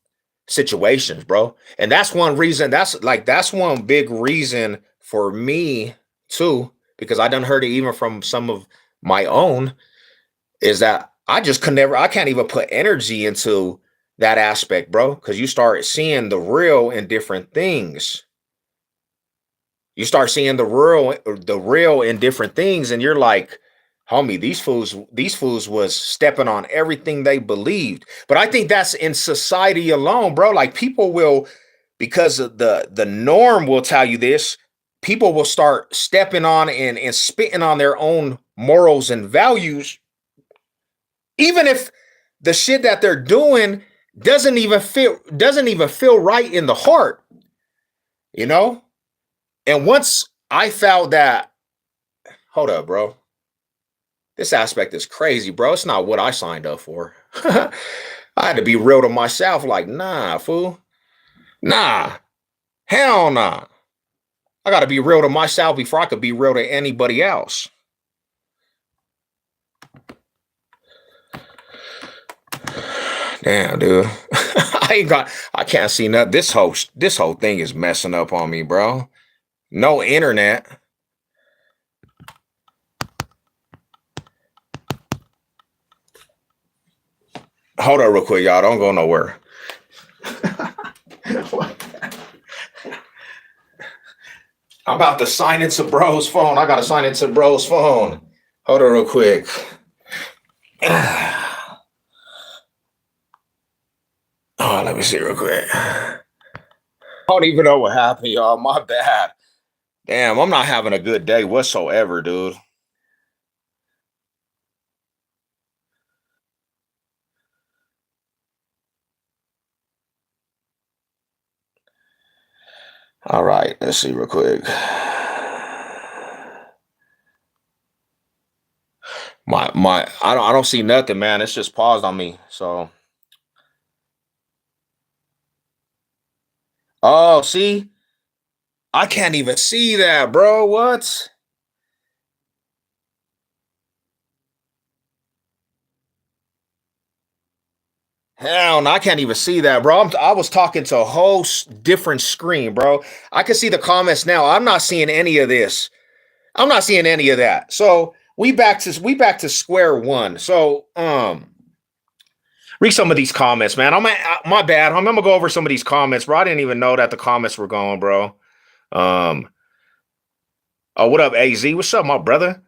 situations, bro. And that's one reason, that's one big reason for me too, because I done heard it even from some of my own, is that I can't even put energy into that aspect, bro. Because you start seeing the real in different things. You start seeing the real in different things, and you're like, homie, these fools was stepping on everything they believed. But I think that's in society alone, bro. Like people will, because of the norm will tell you this, people will start stepping on and spitting on their own morals and values, even if the shit that they're doing doesn't even feel right in the heart, you know? And once I felt that, hold up, bro. This aspect is crazy, bro. It's not what I signed up for. I had to be real to myself, like, nah, fool. Nah. Hell nah. I gotta be real to myself before I could be real to anybody else. Damn, dude. I can't see nothing. This whole thing is messing up on me, bro. No internet. Hold on real quick, y'all. Don't go nowhere. I'm about to sign into bro's phone. I gotta sign into bro's phone. Hold on real quick. Oh, let me see real quick. I don't even know what happened, y'all. My bad. Damn, I'm not having a good day whatsoever, dude. All right, let's see real quick. I don't see nothing, man. It's just paused on me. So, oh, see, I can't even see that, bro. What? Hell no, I can't even see that, bro. I was talking to a whole different screen, bro. I can see the comments now. I'm not seeing any of this. I'm not seeing any of that. So we back to square one. So read some of these comments, man. My bad. I'm gonna go over some of these comments, bro. I didn't even know that the comments were going, bro. Um, oh, what up, AZ? What's up, my brother?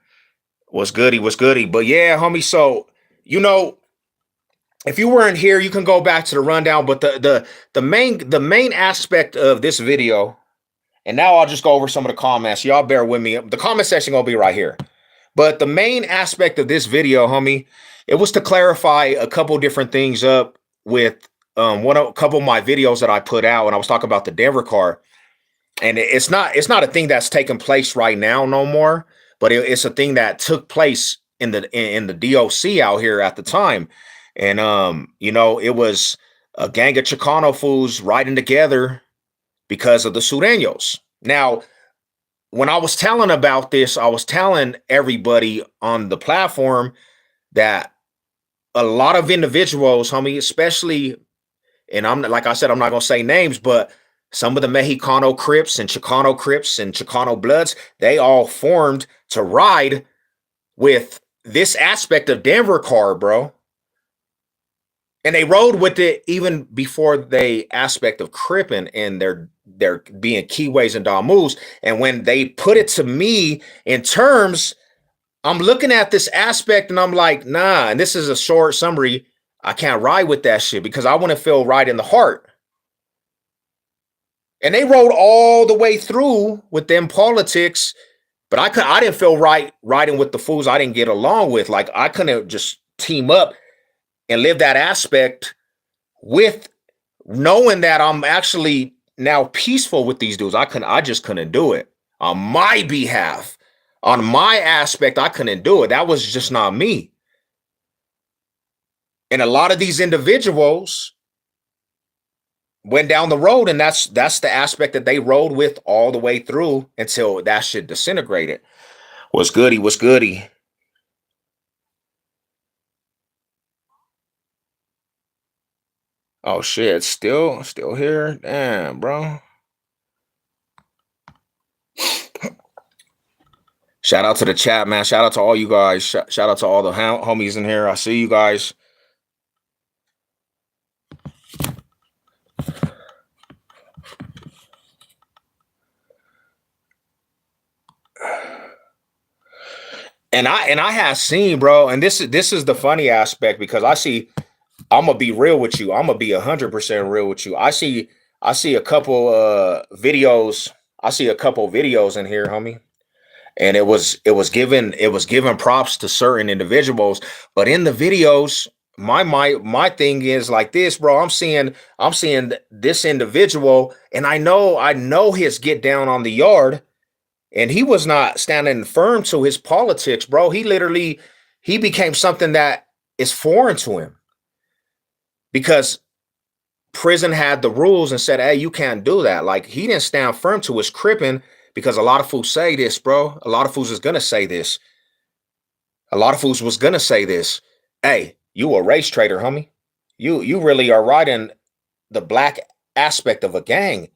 What's goody? What's goody? But yeah, homie. So you know, if you weren't here, you can go back to the rundown. But the main aspect of this video, and now I'll just go over some of the comments. Y'all bear with me. The comment section gonna be right here. But the main aspect of this video, homie, it was to clarify a couple different things up with a couple of my videos that I put out, and I was talking about the Denver car. And it's not a thing that's taking place right now no more, but it's a thing that took place in the DOC out here at the time. And it was a gang of Chicano fools riding together because of the Surenos. Now, when I was telling about this, I was telling everybody on the platform that a lot of individuals, homie, especially, and I'm like I said, I'm not gonna say names, but some of the Mexicano Crips and Chicano Bloods, they all formed to ride with this aspect of Denver car, bro. And they rode with it even before the aspect of cripping and their being keyways and damus. And when they put it to me in terms I'm looking at this aspect and I'm like, nah, and this is a short summary. I can't ride with that shit because I want to feel right in the heart. And they rode all the way through with them politics, but I didn't feel right riding with the fools I didn't get along with. Like I couldn't just team up and live that aspect with knowing that I'm actually now peaceful with these dudes. I just couldn't do it on my behalf. On my aspect, I couldn't do it. That was just not me. And a lot of these individuals went down the road, and that's the aspect that they rode with all the way through until that shit disintegrated. What's goody? What's goody? Oh shit, still here? Damn, bro. Shout out to the chat, man. Shout out to all you guys. Shout out to all the homies in here. I see you guys. And I have seen, bro, and this is the funny aspect because I'm gonna be real with you. I'm gonna be 100% real with you. I see a couple videos. I see a couple videos in here, homie. And it was given props to certain individuals, but in the videos, my thing is like this, bro. I'm seeing this individual, and I know his get down on the yard, and he was not standing firm to his politics, bro. He became something that is foreign to him because prison had the rules and said, hey, you can't do that. Like he didn't stand firm to his cripping because a lot of fools say this, bro. A lot of fools is gonna say this. A lot of fools was gonna say this. Hey, you a race trader, homie. You really are riding the black aspect of a gang.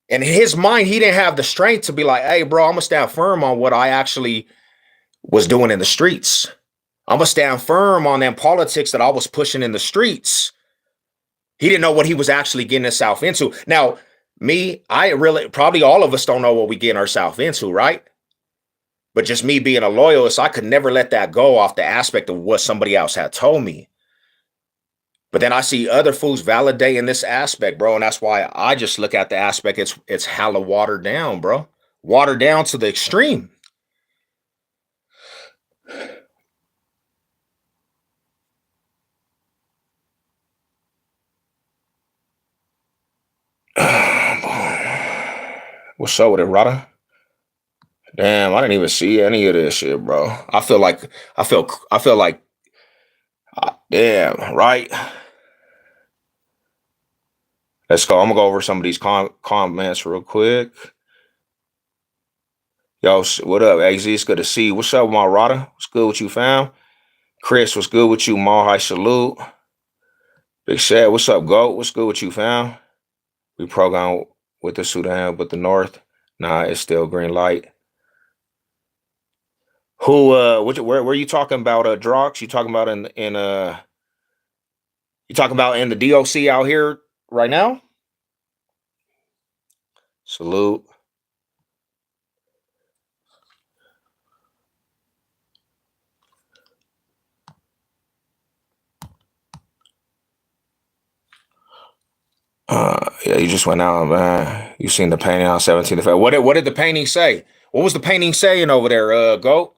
And in his mind, he didn't have the strength to be like, hey, bro, I'm gonna stand firm on what I actually was doing in the streets. I'm gonna stand firm on them politics that I was pushing in the streets. He didn't know what he was actually getting himself into. Now, me, I really probably all of us don't know what we getting ourselves into, right? But just me being a loyalist, I could never let that go off the aspect of what somebody else had told me. But then I see other fools validating this aspect, bro, and that's why I just look at the aspect. It's hella watered down, bro. Watered down to the extreme. What's up with it, Rada? Damn, I didn't even see any of this shit, bro. I feel like, damn, right? Let's go. I'm gonna go over some of these comments real quick. Yo, what up, AZ? It's good to see you. What's up, my Rada? What's good with you, fam? Chris, what's good with you? Mahai, salute. Big Shad, what's up, Goat? What's good with you, fam? We program with the Sudan, but the North, nah, it's still green light. Who where you talking about Drox? You talking about you talking about in the DOC out here right now? Salute. Yeah, you just went out, man. You seen the painting on 17th. What did the painting say? What was the painting saying over there, Goat?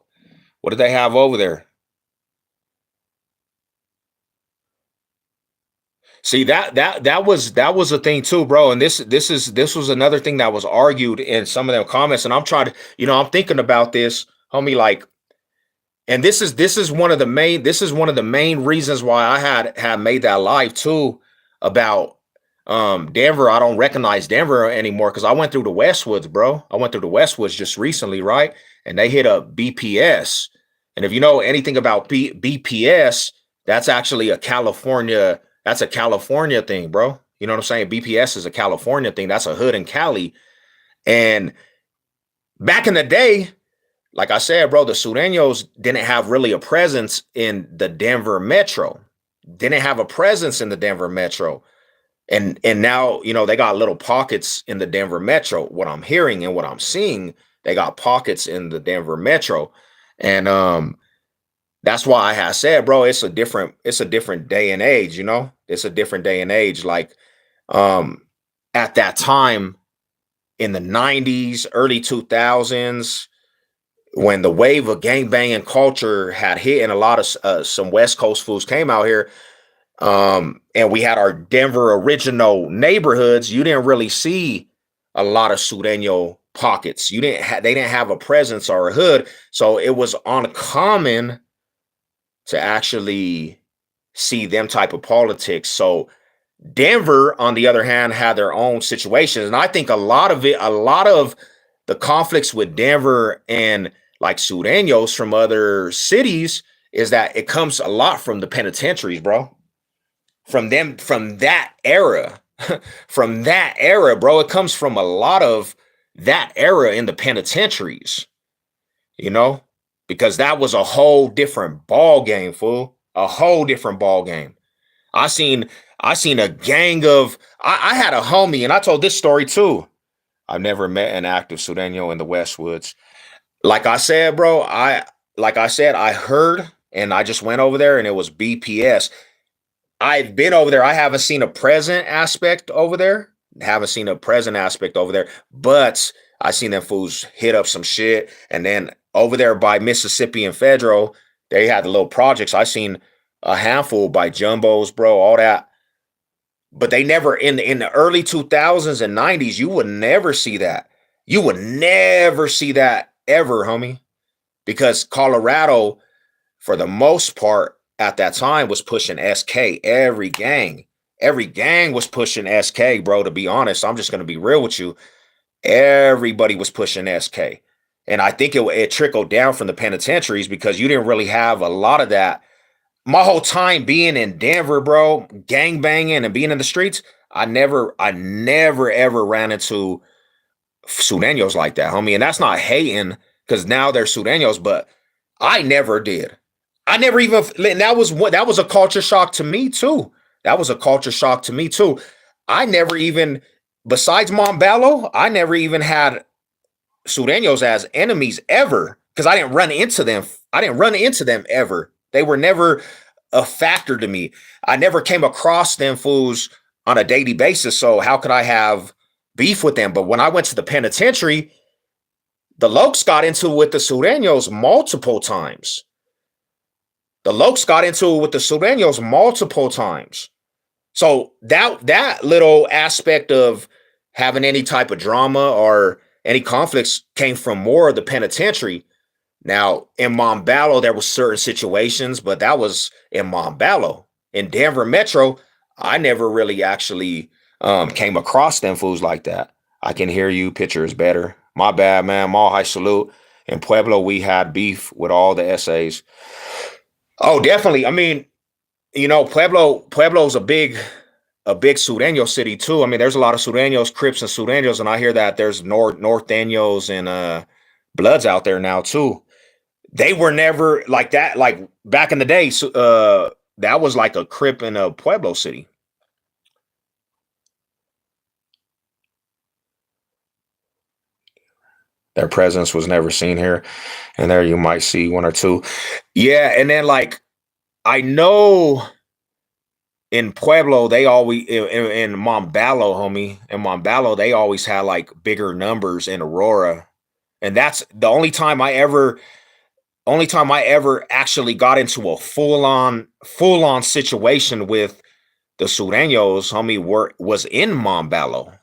What did they have over there? See that was a thing too, bro. And this was another thing that was argued in some of them comments. And I'm trying to, I'm thinking about this, homie, like, and this is one of the main reasons why I had made that live too about Denver. I don't recognize Denver anymore because I went through the Westwoods, bro. I went through the Westwoods just recently, right? And they hit up BPS. And if you know anything about BPS, that's actually that's a California thing, bro. You know what I'm saying? BPS is a California thing. That's a hood in Cali. And back in the day, like I said, bro, the Surenos didn't have really a presence in the Denver metro. Didn't have a presence in the Denver metro. And now, they got little pockets in the Denver metro. What I'm hearing and what I'm seeing, They got pockets in the Denver metro. And that's why I have said, bro, it's a different day and age, you know? It's a different day and age. Like um at that time in the 90s, early 2000s, when the wave of gangbanging culture had hit and a lot of some West Coast fools came out here, and we had our Denver original neighborhoods, you didn't really see a lot of Sureño pockets. They didn't have a presence or a hood, so it was uncommon to actually see them type of politics. So Denver, on the other hand, had their own situations. And I think a lot of the conflicts with Denver and like Sureños from other cities is that it comes a lot from the penitentiaries, bro. From them, from that era, from that era, bro. It comes from a lot of that era in the penitentiaries, you know, because that was a whole different ball game, fool. A whole different ball game. I seen I seen a gang of I had a homie, and I told this story too. I've never met an active Sureño in the Westwoods. Like I said, bro, I heard and I just went over there and it was BPS. I've been over there. I haven't seen a present aspect over there. Haven't seen a present aspect over there, but I seen them fools hit up some shit. And then over there by Mississippi and Federal, they had the little projects. I seen a handful by Jumbos, bro, all that. But they never in the early 2000s and 90s, you would never see that. You would never see that ever, homie, because Colorado, for the most part, at that time was pushing SK. Every gang was pushing SK, bro. To be honest, I'm just gonna be real with you. Everybody was pushing SK, and I think it trickled down from the penitentiaries because you didn't really have a lot of that. My whole time being in Denver, bro, gang banging and being in the streets, I never ever ran into Sureños like that, homie. And that's not hating because now they're Sureños, but I never did. I never even that was a culture shock to me too. That was a culture shock to me too. I never even, besides Montbello, I never even had Sureños as enemies ever because I didn't run into them. I didn't run into them ever. They were never a factor to me. I never came across them fools on a daily basis. So how could I have beef with them? But when I went to the penitentiary, the Lokes got into it with the Sureños multiple times. The Lokes got into it with the Sureños multiple times. So that little aspect of having any type of drama or any conflicts came from more of the penitentiary. Now, in Montbello, there was certain situations, but that was in Montbello. In Denver Metro, I never really actually came across them fools like that. I can hear you. Picture is better. My bad, man. Mall high salute. In Pueblo, we had beef with all the essays. Oh, definitely. I mean, you know, Pueblo's a big Sureño city too. I mean, there's a lot of Sureños, Crips, and Sureños, and I hear that there's Norteños and Bloods out there now too. They were never like that. Like back in the day, that was like a Crip in a Pueblo city. Their presence was never seen here, and there you might see one or two. Yeah, and then like I know in Pueblo, they always in Montbello, homie. In Montbello, they always had like bigger numbers in Aurora. And that's the only time I ever actually got into a full on situation with the Sureños, homie, was in Montbello.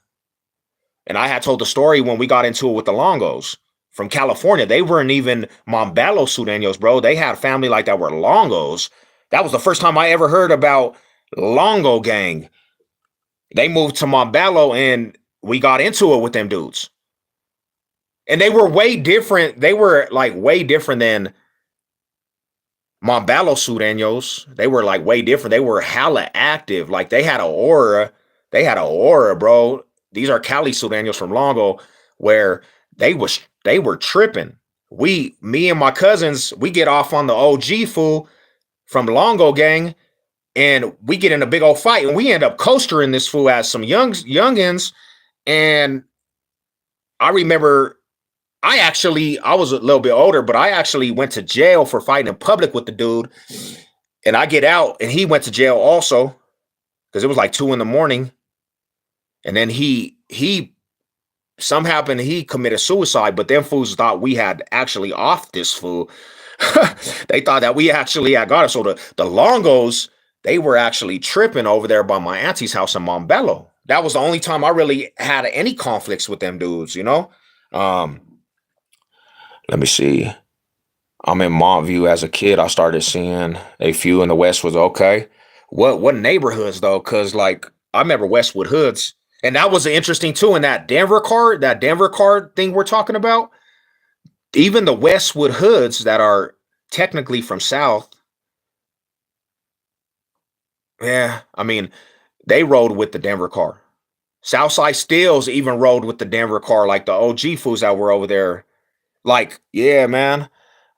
And I had told the story when we got into it with the Longos from California. They weren't even Montbello Sureños, bro. They had family like that were Longos. That was the first time I ever heard about Longo Gang. They moved to Montbello and we got into it with them dudes. And they were way different. They were like way different than Montbello Sureños. They were like way different. They were hella active. Like they had an aura. They had an aura, bro. These are Cali Sureños from Longo where they were tripping. Me and my cousins, we get off on the OG fool from Longo Gang, and we get in a big old fight, and we end up coastering this fool as some youngins. And I remember I was a little bit older, but I actually went to jail for fighting in public with the dude. And I get out, and he went to jail also because it was like 2 in the morning. And then he some happened he committed suicide, but them fools thought we had actually off this fool. They thought that we actually had got it. So the Longos, they were actually tripping over there by my auntie's house in Montbello. That was the only time I really had any conflicts with them dudes, you know? Um, Let me see. I'm in Montview as a kid. I started seeing a few in the West was okay. What neighborhoods though? Cause like I remember Westwood Hoods. And that was interesting too. In that Denver card thing we're talking about, even the Westwood Hoods that are technically from South, yeah, I mean, they rode with the Denver car. Southside Stills even rode with the Denver car, like the OG fools that were over there. Like, yeah, man,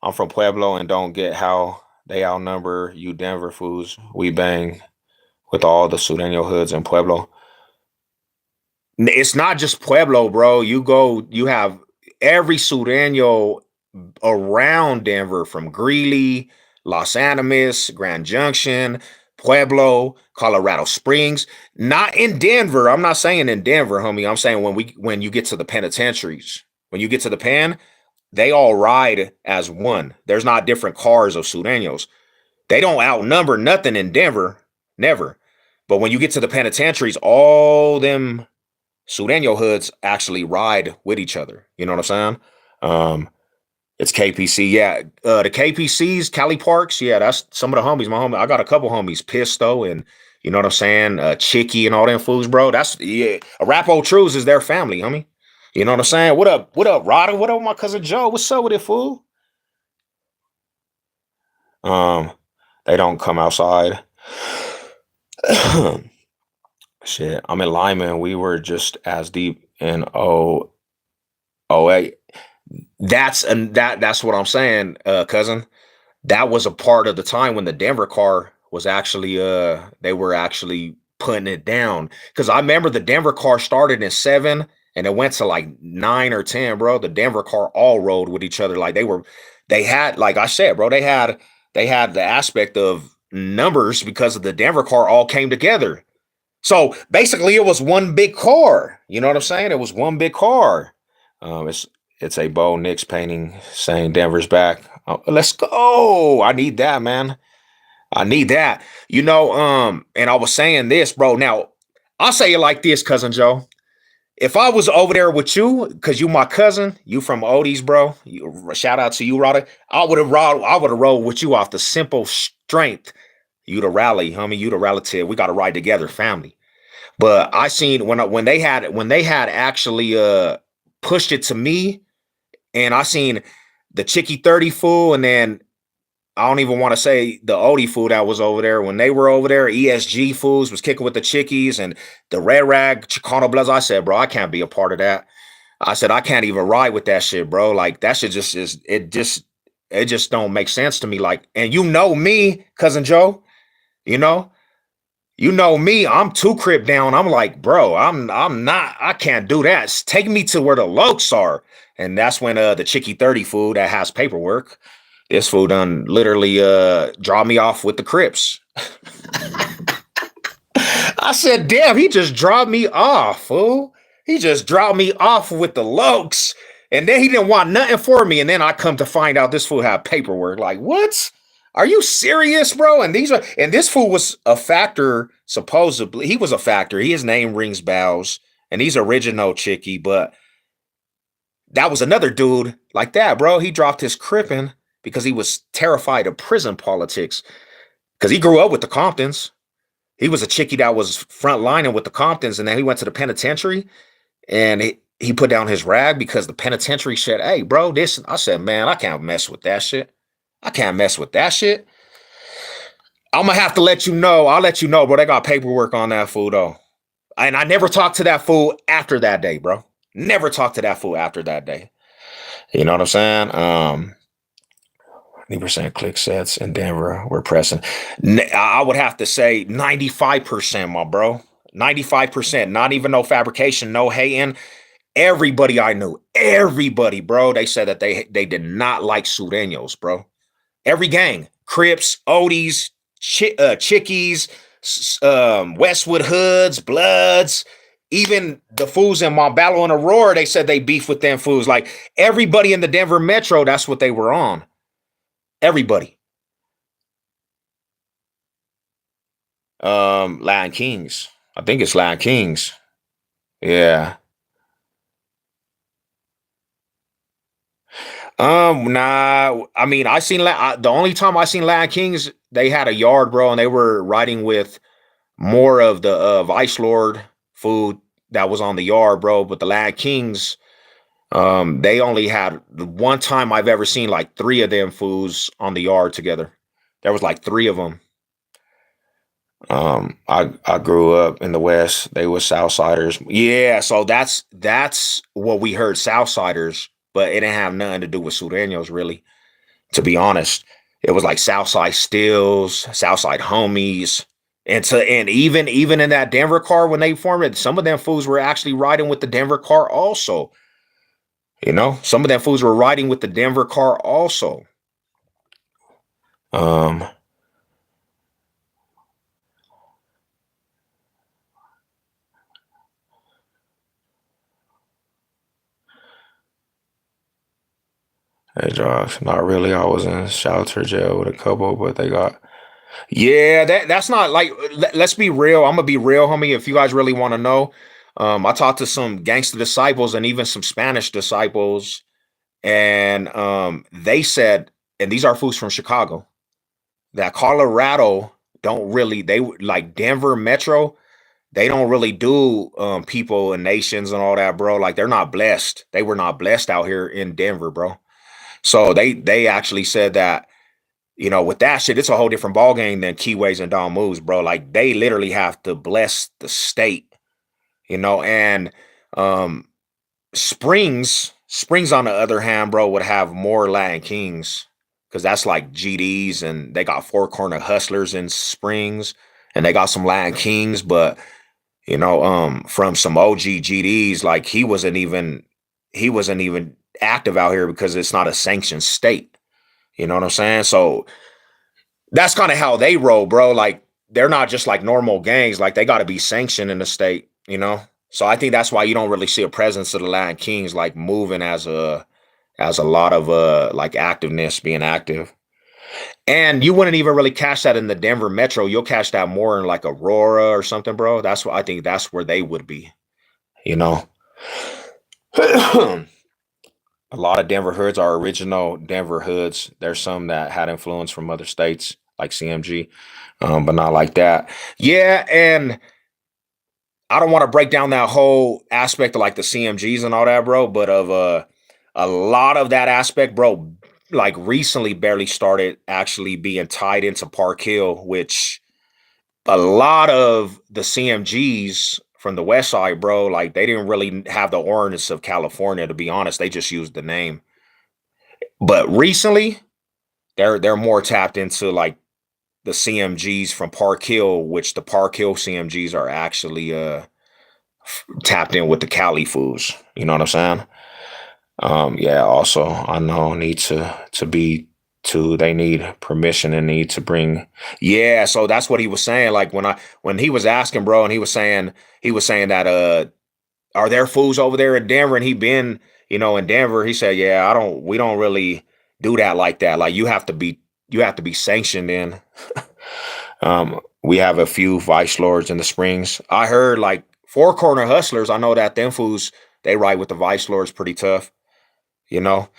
I'm from Pueblo and don't get how they outnumber you Denver fools. We bang with all the Sureño hoods in Pueblo. It's not just Pueblo, bro. You have every Sureño around Denver from Greeley, Los Animas, Grand Junction, Pueblo, Colorado Springs. Not in Denver. I'm not saying in Denver, homie. I'm saying when you get to the penitentiaries, when you get to the pen, they all ride as one. There's not different cars of Sureños. They don't outnumber nothing in Denver, never. But when you get to the penitentiaries, all them Sureño hoods actually ride with each other. You know what I'm saying? It's KPC. Yeah. The KPCs, Cali Parks. Yeah, that's some of the homies. My homie, I got a couple homies, Pisto and you know what I'm saying? Chicky and all them fools, bro. That's yeah. Arapo Trues is their family, homie. You know what I'm saying? What up? What up, Ryder? What up, my cousin Joe? What's up with it, fool? Um, they don't come outside. Shit, I'm in Lyman. We were just as deep in 08. That's what I'm saying, cousin. That was a part of the time when the Denver car was actually they were actually putting it down. Cause I remember the Denver car started in 7 and it went to like 9 or 10, bro. The Denver car all rode with each other. Like they had, like I said, bro, they had the aspect of numbers because of the Denver car all came together. So basically, it was one big car. You know what I'm saying? It was one big car. It's a Bo Nix painting saying Denver's back. Let's go. I need that, man. I need that. And I was saying this, bro. Now, I'll say it like this, cousin Joe. If I was over there with you, because you my cousin, you from Odie's, bro. Shout out to you, Roddy. I would have rolled with you off the simple strength. You the rally, homie. You the relative. We got to ride together, family. But I seen when they had actually pushed it to me, and I seen the Chicky 30 fool, and then I don't even want to say the Odie fool that was over there. When they were over there, ESG fools was kicking with the Chickies and the Red Rag Chicano Bloods. I said, bro, I can't be a part of that. I said, I can't even ride with that shit, bro. Like that shit it just don't make sense to me. Like, and you know me, cousin Joe, you know. You know me, I'm too crip down. I'm like, bro, I'm not, I can't do that. Take me to where the lokes are. And that's when the Chicky 30 fool that has paperwork, this fool done literally draw me off with the Crips. I said, damn, he just dropped me off, fool. He just dropped me off with the lokes. And then he didn't want nothing for me. And then I come to find out this fool had paperwork. Like, what? Are you serious, bro? And this fool was a factor, supposedly. He was a factor. His name rings bells. And he's original Chicky, but that was another dude like that, bro. He dropped his crippin' because he was terrified of prison politics. Because he grew up with the Comptons. He was a Chicky that was front lining with the Comptons, and then he went to the penitentiary and he put down his rag because the penitentiary said, hey, bro, this. I said, man, I can't mess with that shit. I can't mess with that shit. I'm gonna have to let you know. I'll let you know, bro. They got paperwork on that fool, though. And I never talked to that fool after that day, bro. Never talked to that fool after that day. You know what I'm saying? 90% click sets in Denver. We're pressing. I would have to say 95%, my bro. 95%. Not even no fabrication, no hating. Everybody I knew, everybody, bro, they said that they did not like Surenos, bro. Every gang, Crips, Odies, Chickies, Westwood Hoods, Bloods, even the fools in Montbello and Aurora, they said they beef with them fools. Like everybody in the Denver Metro, that's what they were on. Everybody. Lion Kings. I think it's Lion Kings. Yeah. Nah. I mean, the only time I seen Lion Kings, they had a yard, bro, and they were riding with more of the Vice Lord food that was on the yard, bro. But the Lion Kings, they only had the one time I've ever seen like three of them fools on the yard together. There was like three of them. I grew up in the West. They were Southsiders. Yeah, so that's what we heard, Southsiders, but it didn't have nothing to do with Sureños, really. To be honest, it was like Southside Stills, Southside Homies, and even in that Denver car when they formed it, some of them fools were actually riding with the Denver car also. Some of them fools were riding with the Denver car also. Um, hey, Josh, not really. I was in shelter jail with a couple, but they got. Yeah, that's not like. Let's be real. I'm gonna be real, homie. If you guys really want to know, I talked to some gangster disciples and even some Spanish disciples, and they said, and these are fools from Chicago, that Colorado don't really they like Denver Metro. They don't really do people and nations and all that, bro. Like they're not blessed. They were not blessed out here in Denver, bro. So they actually said that, with that shit, it's a whole different ball game than Keyways and Don Moves, bro. Like they literally have to bless the state, and um Springs on the other hand, bro, would have more Latin Kings because that's like GDs and they got four corner hustlers in Springs and they got some Latin Kings, but from some OG GDs, like he wasn't even active out here because it's not a sanctioned state. You know what I'm saying? So that's kind of how they roll, bro. Like they're not just like normal gangs. Like they got to be sanctioned in the state. So I think that's why you don't really see a presence of the Latin Kings like moving as a lot of like activeness being active. And you wouldn't even really catch that in the Denver Metro. You'll catch that more in like Aurora or something, bro. That's what I think that's where they would be, you know. A lot of Denver hoods are original Denver hoods. There's some that had influence from other states like CMG, but not like that. Yeah, and I don't want to break down that whole aspect of like the CMGs and all that, bro, but of a lot of that aspect, bro, like recently barely started actually being tied into Park Hill, which a lot of the CMGs from the West Side, bro, like they didn't really have the orange of California, to be honest. They just used the name. But recently, they're more tapped into like the CMGs from Park Hill, which the Park Hill CMGs are actually tapped in with the Cali foods. You know what I'm saying? Yeah, also I know need to be to they need permission and need to bring. Yeah, so that's what he was saying. Like when he was asking, bro, and he was saying that are there foods over there in Denver? And he been, in Denver, he said, yeah, we don't really do that like that. Like you have to be sanctioned in. We have a few vice lords in the Springs. I heard like four corner hustlers. I know that them fools they ride with the vice lords pretty tough. You know.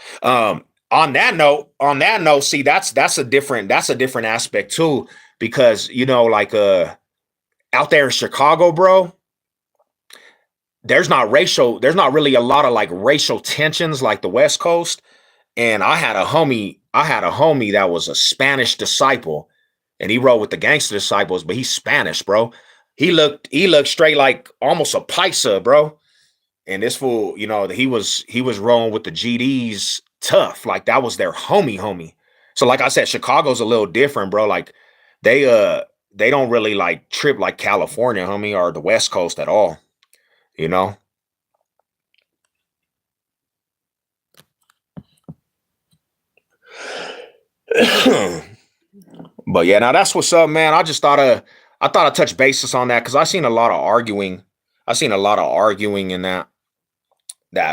On that note, see that's a different aspect too, because like out there in Chicago, bro, there's not really a lot of like racial tensions like the West Coast. And I had a homie that was a Spanish disciple, and he rode with the gangster disciples, but he's Spanish, bro. He looked straight like almost a paisa, bro. And this fool, he was rolling with the GDs tough. Like that was their homie. So like I said, Chicago's a little different, bro. Like they don't really like trip like California, homie, or the West Coast at all, you know? But yeah, now that's what's up, man. I thought I'd touch bases on that because I seen a lot of arguing. I seen a lot of arguing in that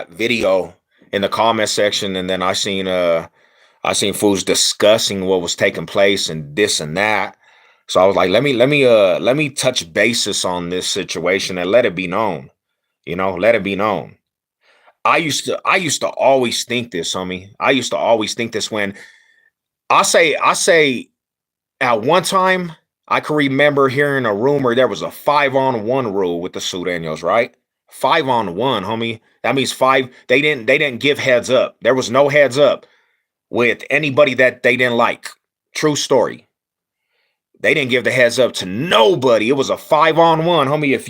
video in the comment section, and then I seen fools discussing what was taking place and this and that. So I was like, let me touch basis on this situation and let it be known. Let it be known. I used to always think this, homie. I used to always think this when I say at one time I can remember hearing a rumor there was a 5-on-1 rule with the Surenos, right? 5-on-1, homie. That means five. They didn't give heads up. There was no heads up with anybody that they didn't like. True story. They didn't give the heads up to nobody. It was a 5-on-1, homie. If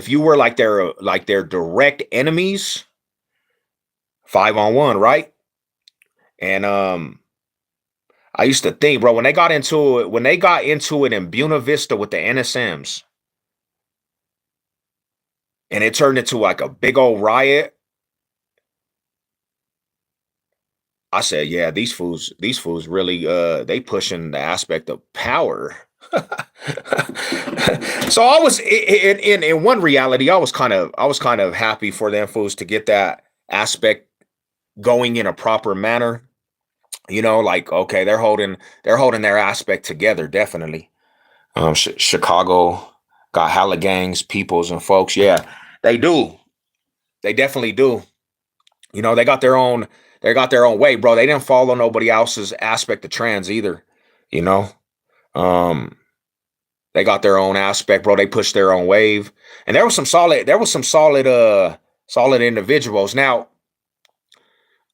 you were like their direct enemies, 5-on-1, right? And I used to think, bro, when they got into it in Buena Vista with the NSMs, and it turned into like a big old riot. I said, yeah, these fools really they pushing the aspect of power. So I was in one reality, I was kind of happy for them fools to get that aspect going in a proper manner. Like okay, they're holding their aspect together, definitely. Chicago got hella gangs, peoples, and folks. Yeah, they do. They definitely do. They got their own way, bro. They didn't follow nobody else's aspect of trans either. You know, um, they got their own aspect, bro. They pushed their own wave, and there was some solid individuals. Now,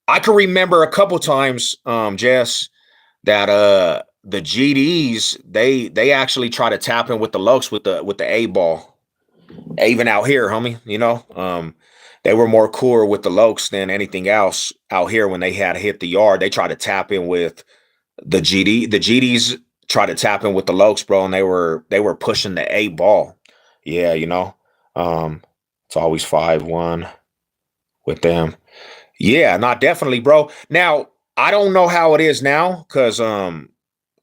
I can remember a couple times, Jess, that the GDs they actually try to tap in with the Lokes with the A ball. Even out here, homie, they were more cooler with the Lokes than anything else out here when they had hit the yard. They tried to tap in with the GD. The GDs tried to tap in with the Lokes, bro, and they were pushing the A ball. Yeah, it's always 5-1 with them. Yeah, not definitely, bro. Now, I don't know how it is now because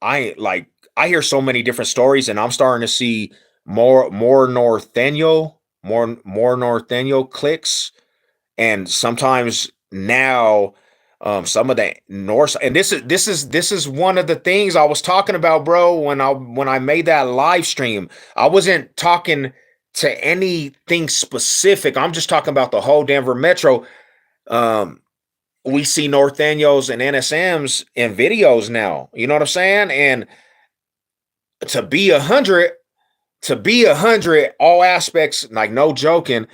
I hear so many different stories and I'm starting to see more Norteño clicks, and sometimes now some of the North, and this is one of the things I was talking about, bro, when I made that live stream. I wasn't talking to anything specific. I'm just talking about the whole Denver Metro. Um, we see Norteños and NSMs in videos now. You know what I'm saying? And to be 100, all aspects, like no joking,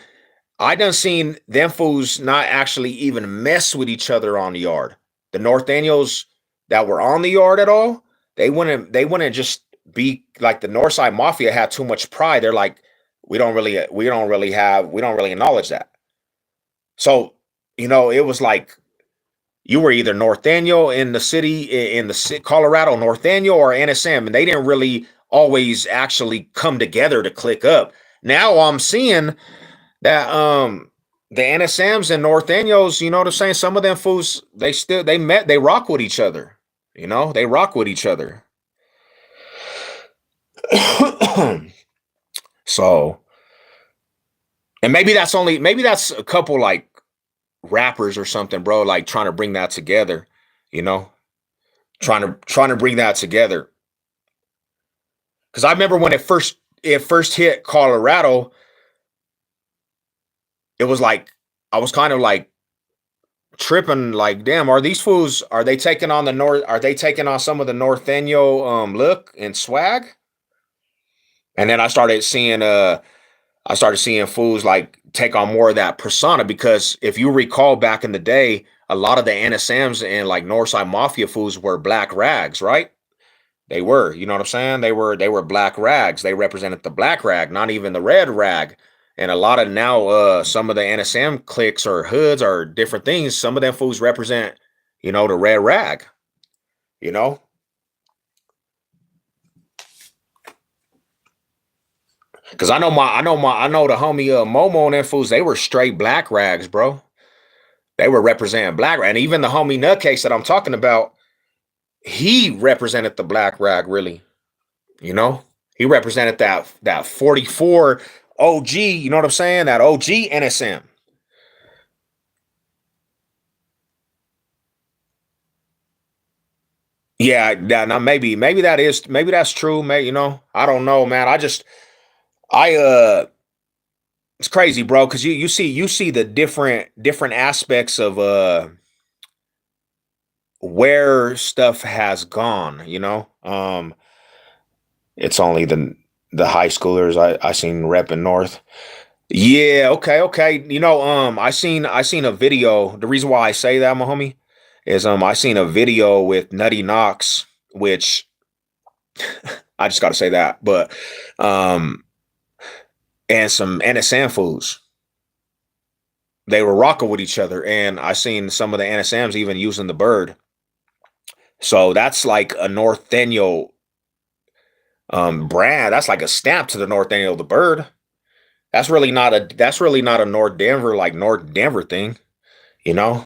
I done seen them fools not actually even mess with each other on the yard. The Norteños that were on the yard at all, they wouldn't just be like the Northside Mafia had too much pride. They're like, we don't really acknowledge that. So, it was like you were either Norteño in the city, Colorado, Norteño, or NSM, and they didn't really always actually come together to click up. Now I'm seeing that the NSMs and Norteños, you know what I'm saying? Some of them fools, they rock with each other. They rock with each other. So, and maybe that's a couple like rappers or something, bro, like trying to bring that together, you know, trying to bring that together. Because I remember when it first hit Colorado, it was like I was kind of like tripping, like, damn, are they taking on some of the Norteño look and swag? And then I started seeing fools like take on more of that persona, because if you recall back in the day, a lot of the NSMs and like Northside Mafia fools were black rags, right? They were, you know what I'm saying? They were black rags. They represented the black rag, not even the red rag. And a lot of now, some of the NSM cliques or hoods or different things. Some of them fools represent, the red rag. You know, because I know the homie Momo and them fools. They were straight black rags, bro. They were representing black rag, and even the homie Nutcase that I'm talking about. he represented the black rag really, you know? He represented that 44 OG, you know what I'm saying? That OG NSM. Yeah, now maybe maybe that's true, maybe, I don't know, man. I it's crazy, bro, cuz you see the different aspects of where stuff has gone, it's only the high schoolers I seen repping north. Yeah, okay, okay. I seen a video. The reason why I say that, my homie, is I seen a video with Nutty Knox, which I just gotta say that, but um and some NSM fools. They were rocking with each other, and I seen some of the NSMs even using the bird. So that's like a North Daniel brand. That's like a stamp to the North Daniel the bird. That's really not a North Denver, like North Denver thing, you know?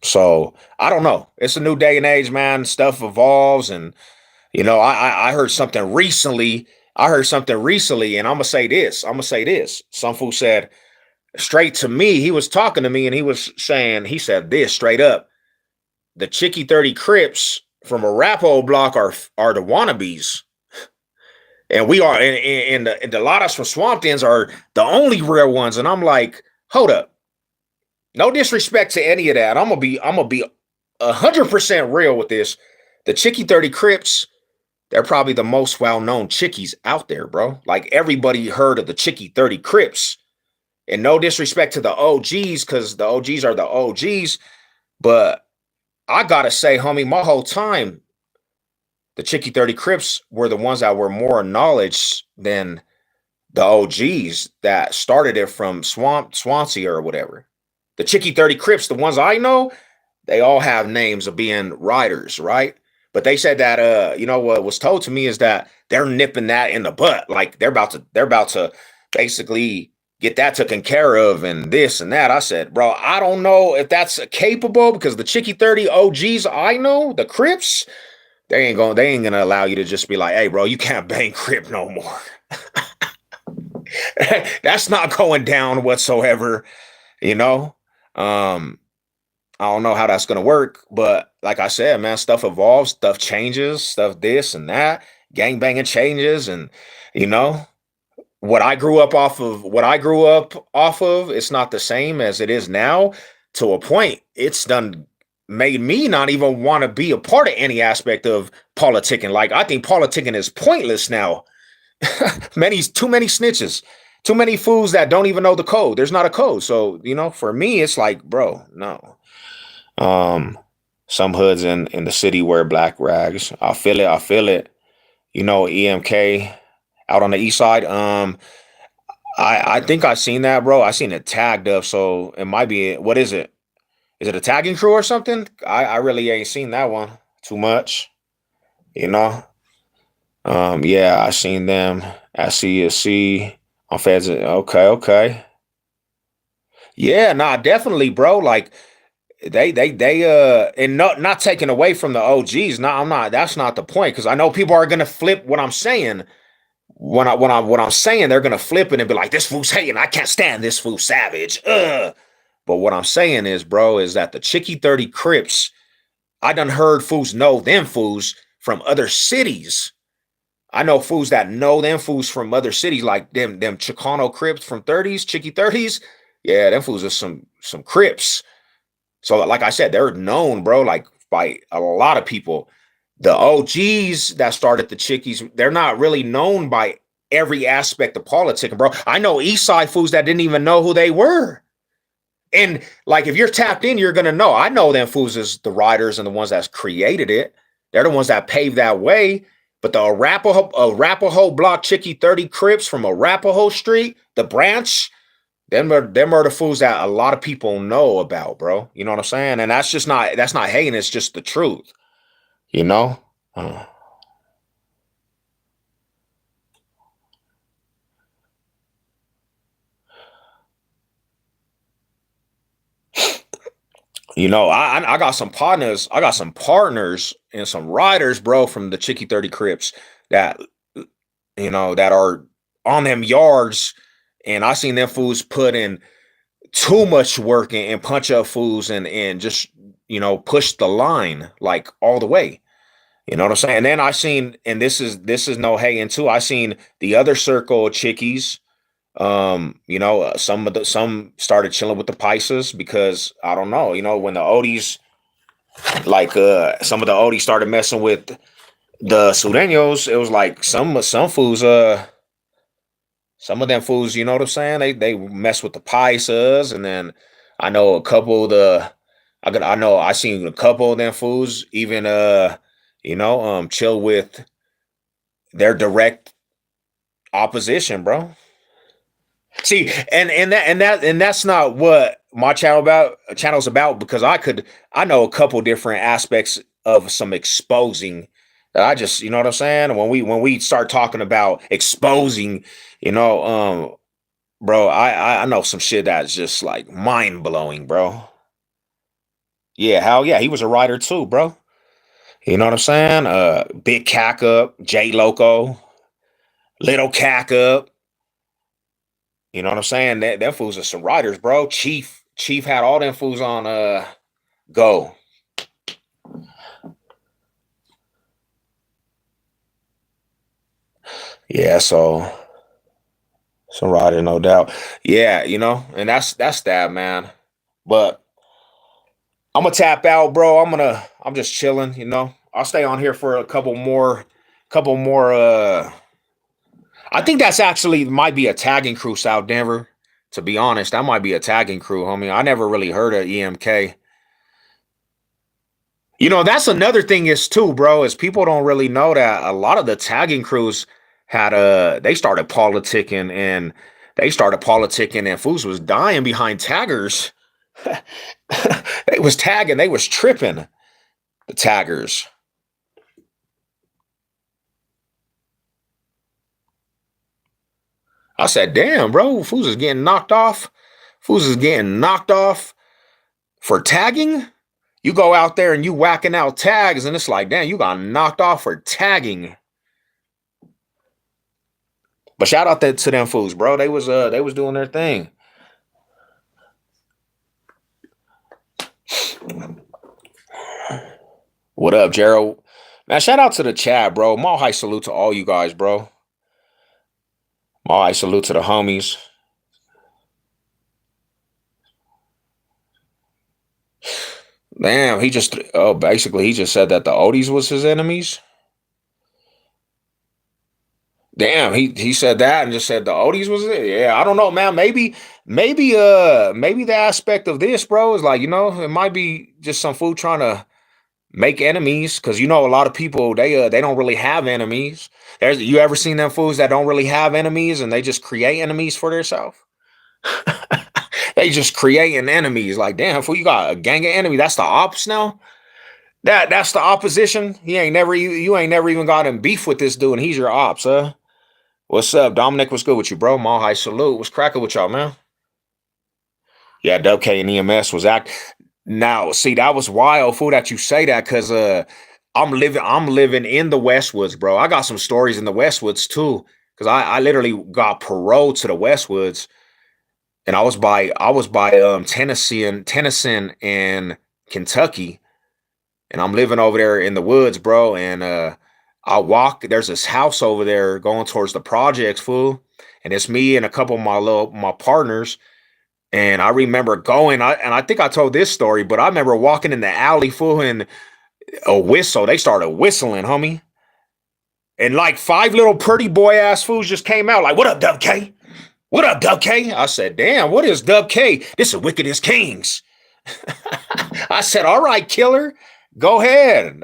So I don't know. It's a new day and age, man. Stuff evolves, and I heard something recently. And I'm gonna say this. I'm gonna say this. Some fool said straight to me. He was talking to me, and he said this straight up. The Chicky 30 Crips from Arapahoe block are the wannabes. And we are, and the Lotus from Swamp Dens are the only real ones. And I'm like, hold up. No disrespect to any of that. I'm gonna be 100% real with this. The Chicky 30 Crips, they're probably the most well-known chickies out there, bro. Like everybody heard of the Chicky 30 Crips. And no disrespect to the OGs, because the OGs are the OGs. But I gotta say, homie, my whole time, the Chicky 30 Crips were the ones that were more knowledge than the OGs that started it from Swansea or whatever. The Chicky 30 Crips, the ones I know, they all have names of being riders, right? But they said that what was told to me is that they're nipping that in the butt. Like they're about to basically get that taken care of and this and that. I said, bro, I don't know if that's capable, because the Chicky 30 OGs I know, the Crips, they ain't gonna allow you to just be like, hey, bro, you can't bang Crip no more. That's not going down whatsoever, you know. Um, I don't know how that's gonna work, but like I said, man, stuff evolves, stuff changes, stuff this and that, gang banging changes, and you know what I grew up off of, it's not the same as it is now. To a point, it's done made me not even want to be a part of any aspect of politicking. Like I think politicking is pointless now. Too many snitches, too many fools that don't even know the code. There's not a code, so for me, it's like, bro, no. Um, some hoods in the city wear black rags. I feel it. I feel it. EMK out on the east side. I think I seen that, bro. I seen it tagged up, so it might be. What is it? Is it a tagging crew or something? I really ain't seen that one too much. You know. Yeah, I seen them at CSC on Feds. Okay, okay. Yeah, nah, definitely, bro. Like and not taking away from the OGs. No, I'm not. That's not the point, because I know people are gonna flip what I'm saying. What I'm saying, they're gonna flip it and be like, this fool's hating. I can't stand this fool savage. Ugh. But what I'm saying is, bro, is that the Chicky 30 Crips, I done heard fools know them fools from other cities. I know fools that know them fools from other cities, like them Chicano Crips from 30s, Chicky 30s. Yeah, them fools are some Crips. So, like I said, they're known, bro, like by a lot of people. The OGs that started the Chickies, they're not really known by every aspect of politics, bro. I know East Side fools that didn't even know who they were. And like, if you're tapped in, you're gonna know. I know them fools as the writers and the ones that's created it. They're the ones that paved that way. But the Arapahoe block Chicky 30 Crips from Arapahoe Street, the branch, them are the fools that a lot of people know about, bro. You know what I'm saying? And that's not hating, it's just the truth, you know? Uh, I got some partners. I got some partners and some riders, bro, from the Chicky 30 Crips that that are on them yards, and I seen them fools put in too much work and punch up fools and just push the line like all the way. You know what I'm saying? And then I seen, and this is no hating too. I seen the other circle of chickies. Some started chilling with the Pisces because I don't know. When the Odies, like some of the Odies started messing with the Surenos, it was like some fools. Some of them fools, you know what I'm saying? They mess with the Pisces, and then I know a couple of the I know I seen a couple of them fools even chill with their direct opposition, bro. See, and that's not what my channel's about because I know a couple different aspects of some exposing that I just what I'm saying when we start talking about exposing, you know, bro, I know some shit that's just like mind blowing, bro. Yeah, hell yeah, he was a writer too, bro. You know what I'm saying? Big Cack Up, J Loco, Little Cack Up. You know what I'm saying? Them fools are some writers, bro. Chief had all them fools on go. Yeah, so some writer, no doubt. Yeah, and that's that, man. But I'm gonna tap out, bro. I'm just chilling. I'll stay on here for a couple more. I think that's actually might be a tagging crew, South Denver. To be honest, that might be a tagging crew, homie. I never really heard of EMK. That's another thing is too, bro, is people don't really know that a lot of the tagging crews had they started politicking and fools was dying behind taggers. They was tagging, they was tripping the taggers. I said, damn, bro, fools is getting knocked off. Fools is getting knocked off for tagging. You go out there and you whacking out tags, and it's like, damn, you got knocked off for tagging. But shout out to them fools, bro. They was doing their thing. What up, Gerald? Man, shout out to the chat, bro. Mall high salute to all you guys, bro. Mall high salute to the homies. Damn, basically he just said that the Odies was his enemies. Damn, he said that and just said the Odies was it. Yeah, I don't know, man. Maybe the aspect of this, bro, is like, it might be just some fool trying to make enemies because a lot of people they don't really have enemies. You ever seen them fools that don't really have enemies and they just create enemies for themselves? They just creating enemies. Like, damn, fool, you got a gang of enemies. That's the ops now. That's the opposition. You ain't never even got in beef with this dude, and he's your ops, huh? What's up, Dominic? What's good with you, bro? Mall high salute. What's cracking with y'all, man? Yeah, WK and EMS was act. Now, see, that was wild, fool, that you say that, cause I'm living in the Westwoods, bro. I got some stories in the Westwoods too, cause I literally got paroled to the Westwoods, and I was by Tennyson and Kentucky, and I'm living over there in the woods, bro. And I walk. There's this house over there going towards the projects, fool, and it's me and a couple of my partners. And I remember and I think I told this story, but I remember walking in the alley, fool, and a whistle. They started whistling, homie. And like five little pretty boy ass fools just came out, like, what up, Dub K? What up, Dub K? I said, damn, what is Dub K? This is Wickedest Kings. I said, all right, killer, go ahead.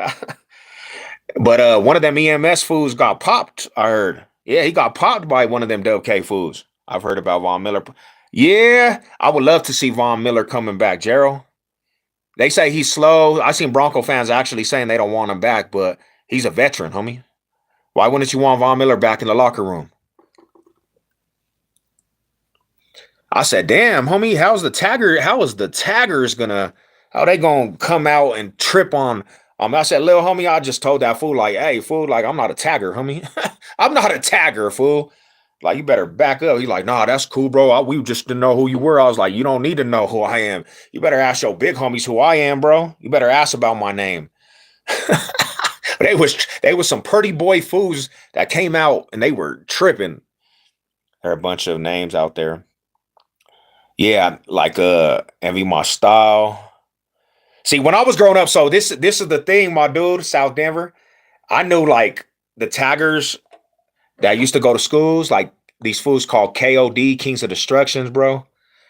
But one of them EMS fools got popped, I heard. Yeah, he got popped by one of them Dub K fools. I've heard about Von Miller. Yeah, I would love to see Von Miller coming back, Gerald. They say he's slow. I seen Bronco fans actually saying they don't want him back, but he's a veteran, homie. Why wouldn't you want Von Miller back in the locker room? I said, damn, homie, how is the taggers gonna How they gonna come out and trip on? I said, little homie, I just told that fool like, hey, fool, like I'm not a tagger, homie. I'm not a tagger, fool. Like you better back up. He's like, nah, that's cool, bro. We just didn't know who you were. I was like, you don't need to know who I am. You better ask your big homies who I am, bro. You better ask about my name. They was some pretty boy fools that came out and they were tripping. There are a bunch of names out there. Yeah, like Envy My Style. See, when I was growing up, so this is the thing, my dude, South Denver. I knew like the taggers that used to go to schools, like these fools called KOD, Kings of Destructions, bro.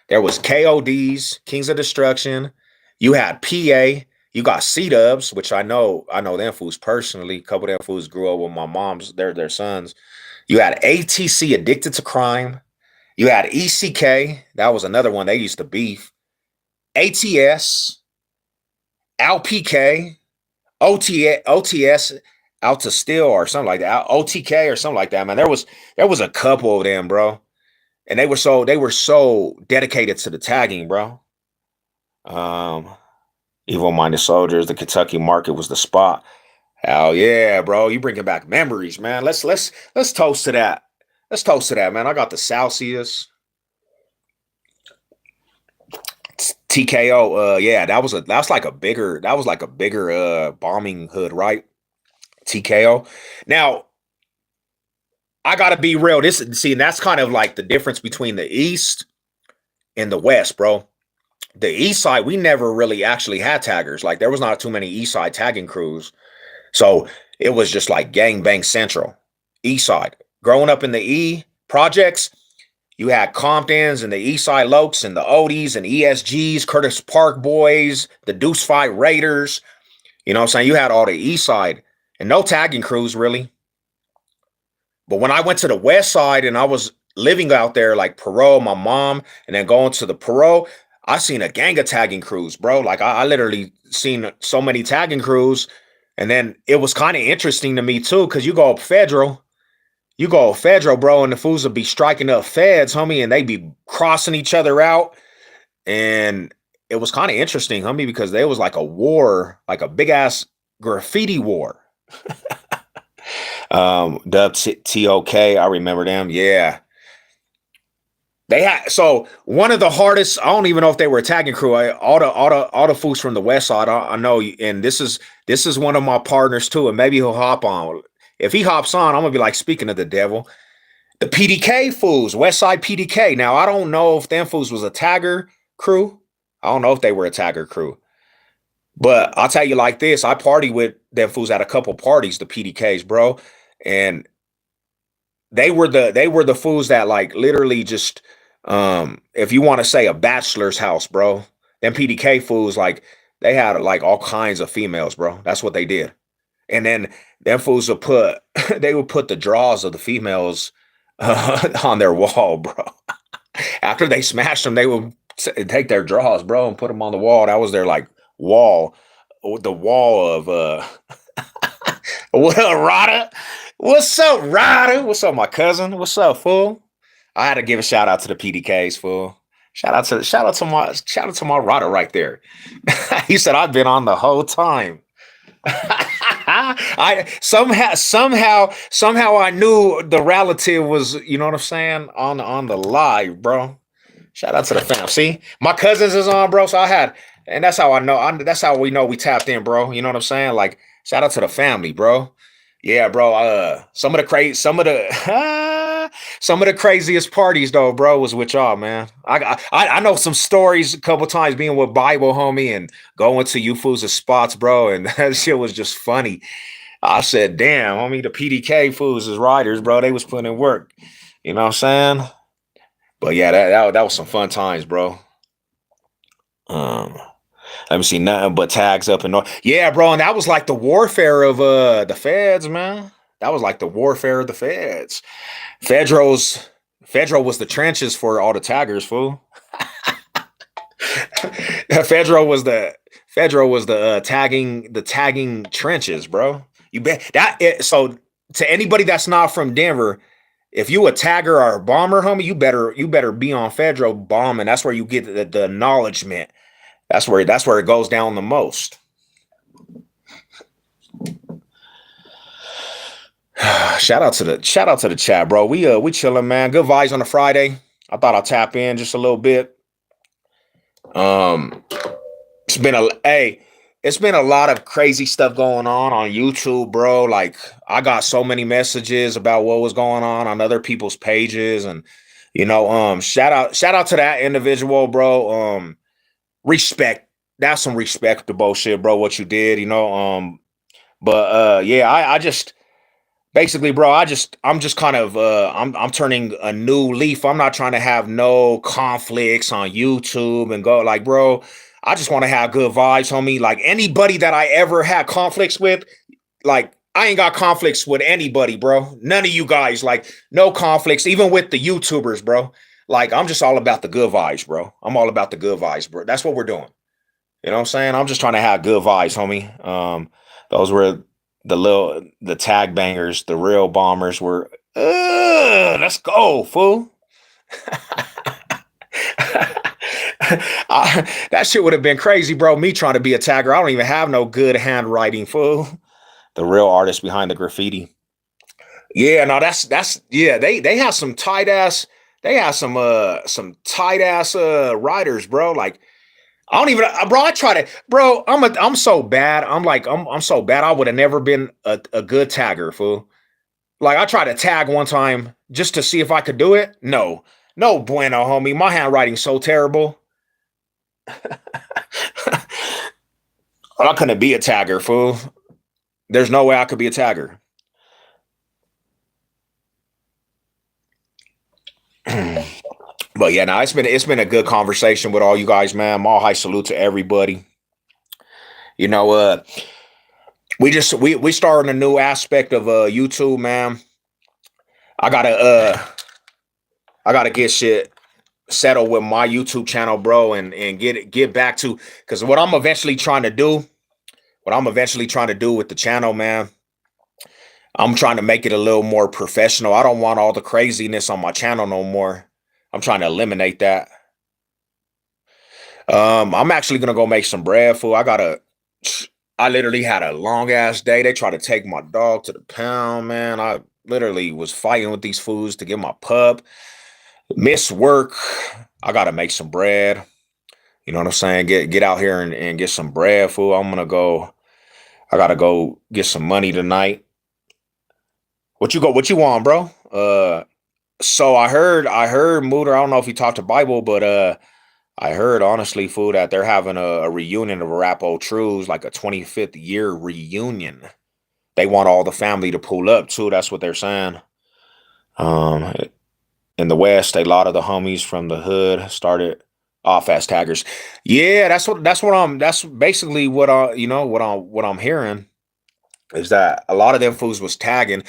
There was KODs, Kings of Destruction. You had PA. You got C-Dubs, which I know them fools personally. A couple of them fools grew up with my mom's, their sons. You had ATC, Addicted to Crime. You had ECK. That was another one they used to beef. ATS, LPK, OTS, Out to Steal or something like that. OTK or something like that, man. There was a couple of them, bro. And they were so dedicated to the tagging, bro. Um, Evil Minded Soldiers, the Kentucky Market was the spot. Hell yeah, bro. You bringing back memories, man. Let's toast to that. Let's toast to that, man. I got the Celsius. TKO. Yeah, that was like a bigger bombing hood, right? TKO. Now, I gotta be real. And that's kind of like the difference between the East and the West, bro. The East side, we never really actually had taggers. Like there was not too many East side tagging crews. So it was just like gang bang central. East side. Growing up in the E projects, you had Comptons and the East Side Lokes and the Odies and ESGs, Curtis Park Boys, the Deuce Fight Raiders. You know what I'm saying? You had all the East Side and no tagging crews really. But when I went to the West Side and I was living out there like Perot, my mom, and then going to the Perot, I seen a gang of tagging crews, bro. Like I literally seen so many tagging crews. And then it was kind of interesting to me too, because you go Federal, bro, and the fools would be striking up feds, homie, and they be crossing each other out. And it was kind of interesting, homie, because there was like a war, like a big ass graffiti war. Dub TOK, I remember them. Yeah. They had so one of the hardest. I don't even know if they were a tagging crew. All the fools from the West Side. I know, and this is one of my partners too, and maybe he'll hop on. If he hops on, I'm gonna be like, speaking of the devil, the PDK fools, West Side PDK. Now I don't know if them fools was a tagger crew. I don't know if they were a tagger crew, but I'll tell you like this: I party with them fools at a couple parties, the PDKs, bro, and they were the fools that like literally just if you want to say a bachelor's house, bro, them PDK fools like they had like all kinds of females, bro. That's what they did. And then them fools would put they would put the drawers of the females on their wall, bro. After they smashed them, they would take their drawers, bro, and put them on the wall. That was their like wall, the wall of what up, Rada? What's up, Ryder? What's up, my cousin? What's up, fool? I had to give a shout out to the PDKs, fool. Shout out to my Ryder right there. He said I've been on the whole time. I somehow I knew the relative was, you know what I'm saying, on the live, bro. Shout out to the fam. See, my cousins is on, bro. So I had, and that's how I know. That's how we know we tapped in, bro. You know what I'm saying? Like, shout out to the family, bro. Yeah, bro. Some of the craziest parties though, bro, was with y'all, man. I know some stories a couple times being with Bible, homie, and going to you fools' spots, bro, and that shit was just funny. I said, damn, homie, the PDK fools is riders, bro. They was putting in work. You know what I'm saying? But yeah, that was some fun times, bro. Um, Let me see nothing but tags up and north. Yeah, bro, and that was like the warfare of the feds, man. That was like the warfare of the feds. Fedro was the trenches for all the taggers, fool. Fedro was the tagging trenches, bro. You bet so to anybody that's not from Denver, if you a tagger or a bomber, homie, you better be on Fedro bombing. That's where you get the acknowledgement That's where it goes down the most. Shout out to the chat, bro. We chilling, man. Good vibes on a Friday. I thought I'd tap in just a little bit. Um, it's been a hey, it's been a lot of crazy stuff going on YouTube, bro. Like I got so many messages about what was going on other people's pages, and shout out to that individual, bro. Respect. That's some respectable shit, bro. What you did. But yeah, I just basically, bro, I'm just kind of I'm turning a new leaf. I'm not trying to have no conflicts on YouTube and go like, bro, I just want to have good vibes, homie. Like anybody that I ever had conflicts with, like I ain't got conflicts with anybody, bro. None of you guys, like no conflicts, even with the YouTubers, bro. Like I'm just all about the good vibes, bro. I'm all about the good vibes, bro. That's what we're doing. You know what I'm saying? I'm just trying to have good vibes, homie. Those were the tag bangers, the real bombers were. Let's go, fool. That shit would have been crazy, bro. Me trying to be a tagger. I don't even have no good handwriting, fool. The real artist behind the graffiti. Yeah, no, that's yeah. They have some tight ass. They have some tight ass writers, bro. Like I don't even, bro. I try to, bro. I'm so bad. I'm so bad. I would have never been a good tagger, fool. Like I tried to tag one time just to see if I could do it. No, no bueno, homie. My handwriting's so terrible. I couldn't be a tagger, fool. There's no way I could be a tagger. But yeah, now it's been a good conversation with all you guys, man. All high salute to everybody. You know, we starting a new aspect of YouTube, man. I gotta I gotta get shit settled with my YouTube channel, bro, and get back to because what I'm eventually trying to do with the channel, man. I'm trying to make it a little more professional. I don't want all the craziness on my channel no more. I'm trying to eliminate that. I'm actually gonna go make some bread, fool. I literally had a long ass day. They tried to take my dog to the pound, man. I literally was fighting with these fools to get my pup. Miss work. I gotta make some bread. You know what I'm saying? Get out here and get some bread, fool. I'm gonna go. I gotta go get some money tonight. What you want, bro? So I heard Mooter. I don't know if he talked to Bible, but I heard honestly, fool, that they're having a reunion of Rap Old Trues, like a 25th year reunion. They want all the family to pull up too. That's what they're saying. Um, in the West, a lot of the homies from the hood started off as taggers. Yeah, that's basically what I'm hearing is that a lot of them fools was tagging,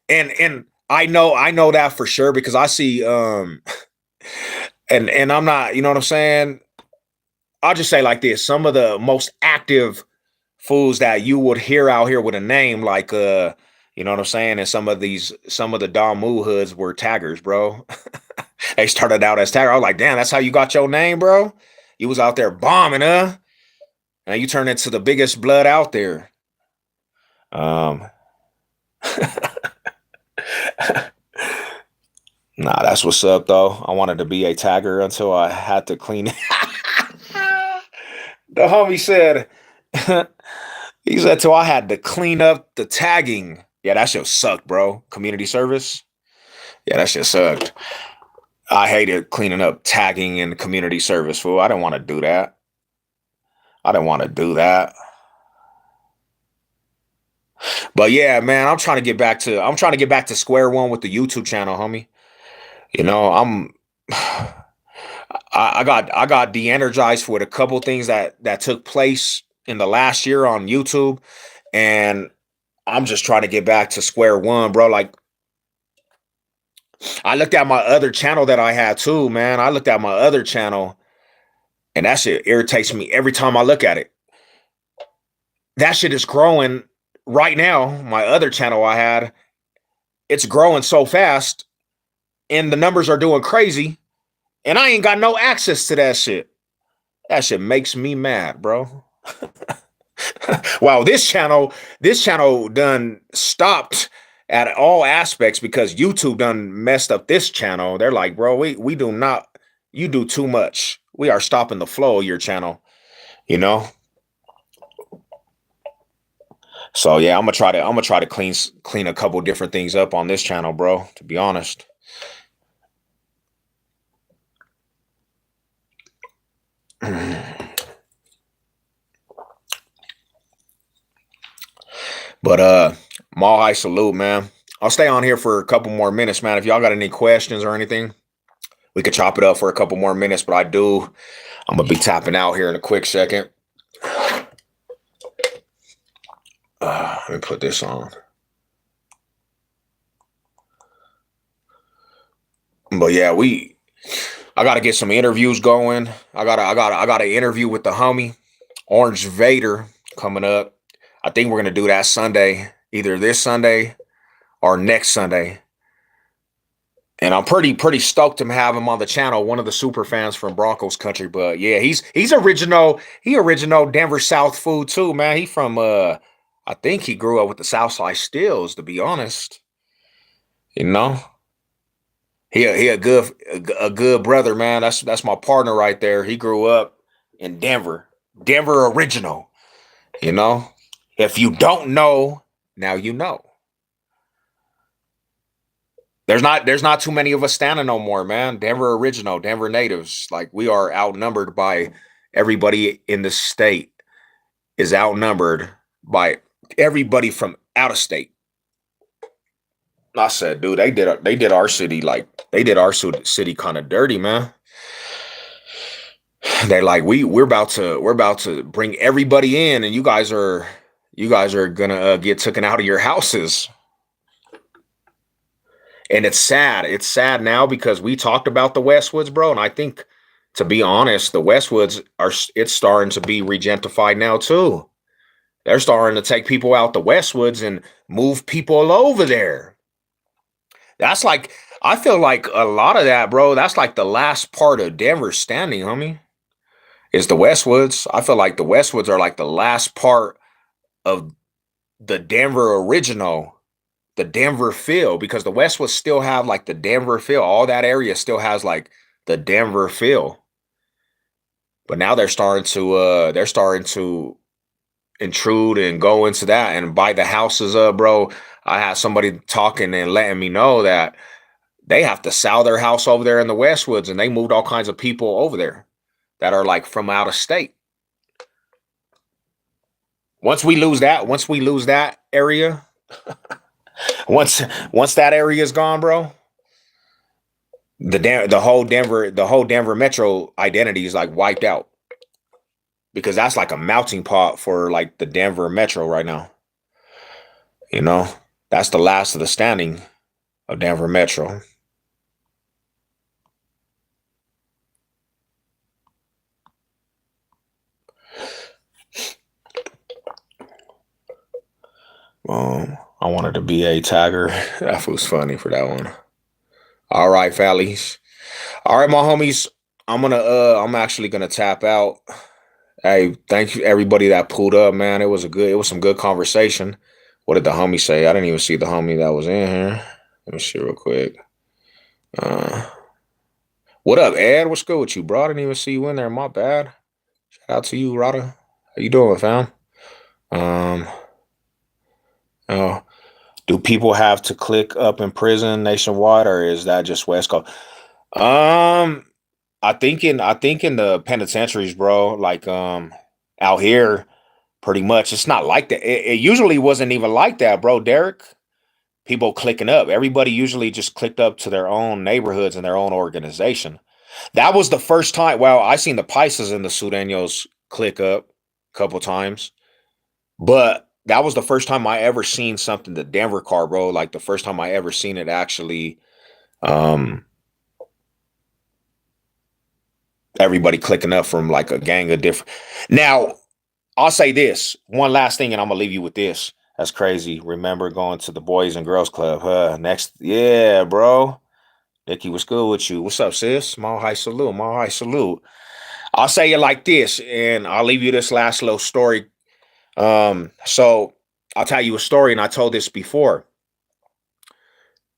and I know that for sure because I see and I'm not, you know what I'm saying? I'll just say like this: some of the most active fools that you would hear out here with a name like you know what I'm saying, and some of the Damu hoods were taggers, bro. They started out as tagger. I was like, damn, that's how you got your name, bro. You was out there bombing, and you turned into the biggest blood out there. Um, nah, that's what's up though. I wanted to be a tagger until I had to clean it. The homie said, he said, till I had to clean up the tagging. Yeah, that shit sucked, bro. Community service. Yeah, that shit sucked. I hated cleaning up tagging and community service, fool. I didn't want to do that. I didn't want to do that. But yeah, man, I'm trying to get back to square one with the YouTube channel, homie. You know, I got de-energized with a couple things that took place in the last year on YouTube, and I'm just trying to get back to square one, bro. Like I looked at my other channel that I had too, man. I looked at my other channel, and that shit irritates me every time I look at it. That shit is growing right now. My other channel I had, it's growing so fast, and the numbers are doing crazy, and I ain't got no access to that shit. That shit makes me mad, bro. Wow, this channel done stopped at all aspects because YouTube done messed up this channel. They're like, bro, we do not, you do too much. We are stopping the flow of your channel, you know? So yeah, I'm gonna try to clean a couple different things up on this channel, bro, to be honest. But Mall High salute, man. I'll stay on here for a couple more minutes, man. If y'all got any questions or anything, we could chop it up for a couple more minutes. But I'm gonna be tapping out here in a quick second. Let me put this on. But yeah, I gotta get some interviews going. I got an interview with the homie Orange Vader coming up. I think we're gonna do that Sunday, either this Sunday or next Sunday. And I'm pretty stoked to have him on the channel. One of the super fans from Broncos country, but yeah, he's original. He original Denver South food too, man. He from I think he grew up with the Southside Steels. To be honest, you know, he a good brother, man. That's my partner right there. He grew up in Denver, Denver original. You know, if you don't know, now you know. There's not too many of us standing no more, man. Denver original, Denver natives. Like we are outnumbered by everybody in the state is outnumbered by everybody from out of state. I said, dude, they did our city like they did our city kind of dirty, man. They like we're about to bring everybody in, and you guys are gonna get taken out of your houses. And it's sad. It's sad now because we talked about the Westwoods, bro. And I think, to be honest, the Westwoods it's starting to be regentified now too. They're starting to take people out the Westwoods and move people over there. That's like, I feel like a lot of that, bro. That's like the last part of Denver standing, homie. Is the Westwoods. I feel like the Westwoods are like the last part of the Denver original, the Denver feel, because the West would still have like the Denver feel. All that area still has like the Denver feel. But now they're starting to intrude and go into that and buy the houses up, bro. I had somebody talking and letting me know that they have to sell their house over there in the Westwoods, and they moved all kinds of people over there that are like from out of state. Once we lose that area, once once that area is gone, bro, the whole Denver metro identity is like wiped out, because that's like a melting pot for like the Denver metro right now. You know, that's the last of the standing of Denver metro. I wanted to be a tagger. That was funny for that one. All right, Fallies. All right, my homies. I'm actually gonna tap out. Hey, thank you everybody that pulled up, man. It was some good conversation. What did the homie say? I didn't even see the homie that was in here. Let me see real quick. Uh, what up, Ed? What's good with you, bro? I didn't even see you in there. My bad. Shout out to you, Rada. How you doing, fam? Um, oh, do people have to click up in prison nationwide, or is that just West Coast? Um, I think in the penitentiaries, bro, like out here, pretty much it's not like that. It usually wasn't even like that, bro. Derek, people clicking up. Everybody usually just clicked up to their own neighborhoods and their own organization. That was the first time. Well, I seen the Pisces and the Surenos click up a couple times, but that was the first time I ever seen something, the Denver car, bro. Like the first time I ever seen it actually. Um, Everybody clicking up from like a gang of different. Now, I'll say this one last thing, and I'm gonna leave you with this. That's crazy. Remember going to the Boys and Girls Club? Huh? Next, yeah, bro. Nikki, what's good with you? What's up, sis? Mile high salute. Mile high salute. I'll say it like this, and I'll leave you this last little story. So I'll tell you a story, and I told this before.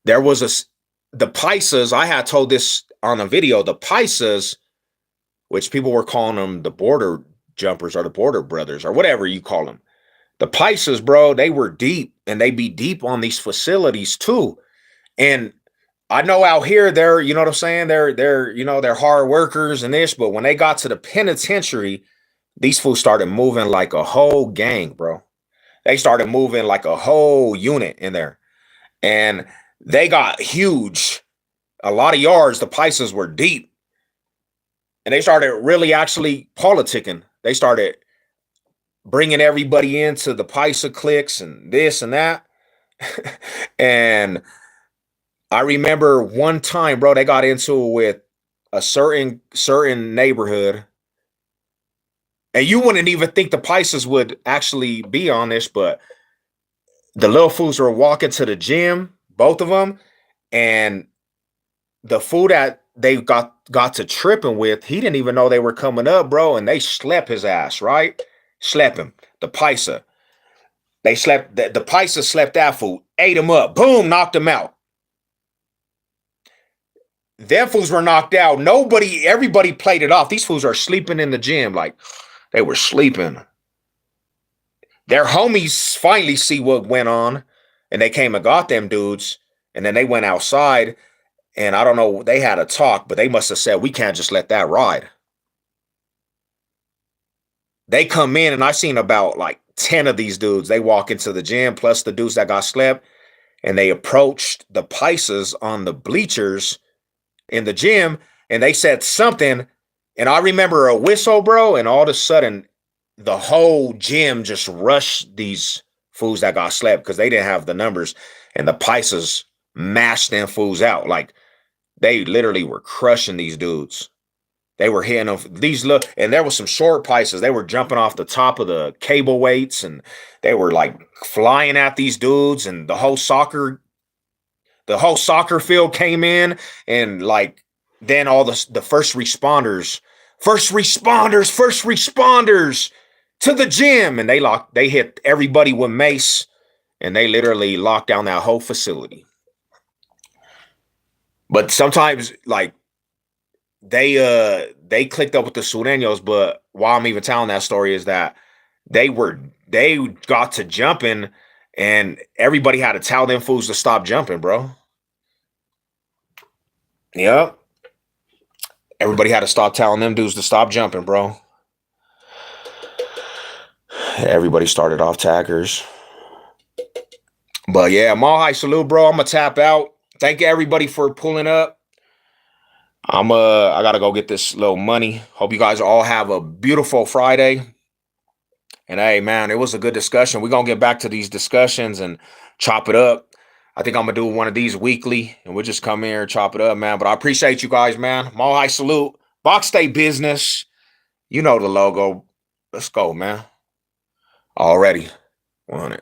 There was the Paisas. I had told this on a video. The Paisas, which people were calling them the border jumpers or the border brothers or whatever you call them. The Paisas, bro, they were deep, and they be deep on these facilities too. And I know out here they're, you know what I'm saying? They're hard workers and this, but when they got to the penitentiary, these fools started moving like a whole gang, bro. They started moving like a whole unit in there. And they got huge, a lot of yards. The Paisas were deep. And they started really actually politicking. They started bringing everybody into the Paisa cliques and this and that. And I remember one time, bro, they got into it with a certain neighborhood. And you wouldn't even think the Paisas would actually be on this, but the little fools were walking to the gym, both of them, and the fool that they got to tripping with, he didn't even know they were coming up, bro, and they slept his ass, right? Slept him, the Paisa. They slept, the Paisa slept that fool, ate him up, boom, knocked him out. Them fools were knocked out. Everybody played it off. These fools are sleeping in the gym like they were sleeping. Their homies finally see what went on, and they came and got them dudes, and then they went outside, and I don't know, they had a talk, but they must have said, we can't just let that ride. They come in, and I seen about like 10 of these dudes. They walk into the gym, plus the dudes that got slept, and they approached the Paisas on the bleachers in the gym, and they said something, and I remember a whistle, bro, and all of a sudden the whole gym just rushed these fools that got slept because they didn't have the numbers, and the Paisas mashed them fools out. Like, they literally were crushing these dudes. They were hitting them. And there was some short Paisas. They were jumping off the top of the cable weights, and they were like flying at these dudes, and the whole soccer field came in, and like then all the first responders to the gym, and they hit everybody with mace, and they literally locked down that whole facility. But sometimes like they clicked up with the Surenos, but why I'm even telling that story is that they got to jumping, and everybody had to tell them fools to stop jumping, bro. Yep. Everybody had to stop telling them dudes to stop jumping, bro. Everybody started off taggers. But yeah, Mahai salute, bro. I'm gonna tap out. Thank you everybody for pulling up. I gotta go get this little money. Hope you guys all have a beautiful Friday. And hey, man, it was a good discussion. We're gonna get back to these discussions and chop it up. I think I'm gonna do one of these weekly, and we'll just come here and chop it up, man. But I appreciate you guys, man. Mahai salute. Box Day business. You know the logo. Let's go, man. Already. 100.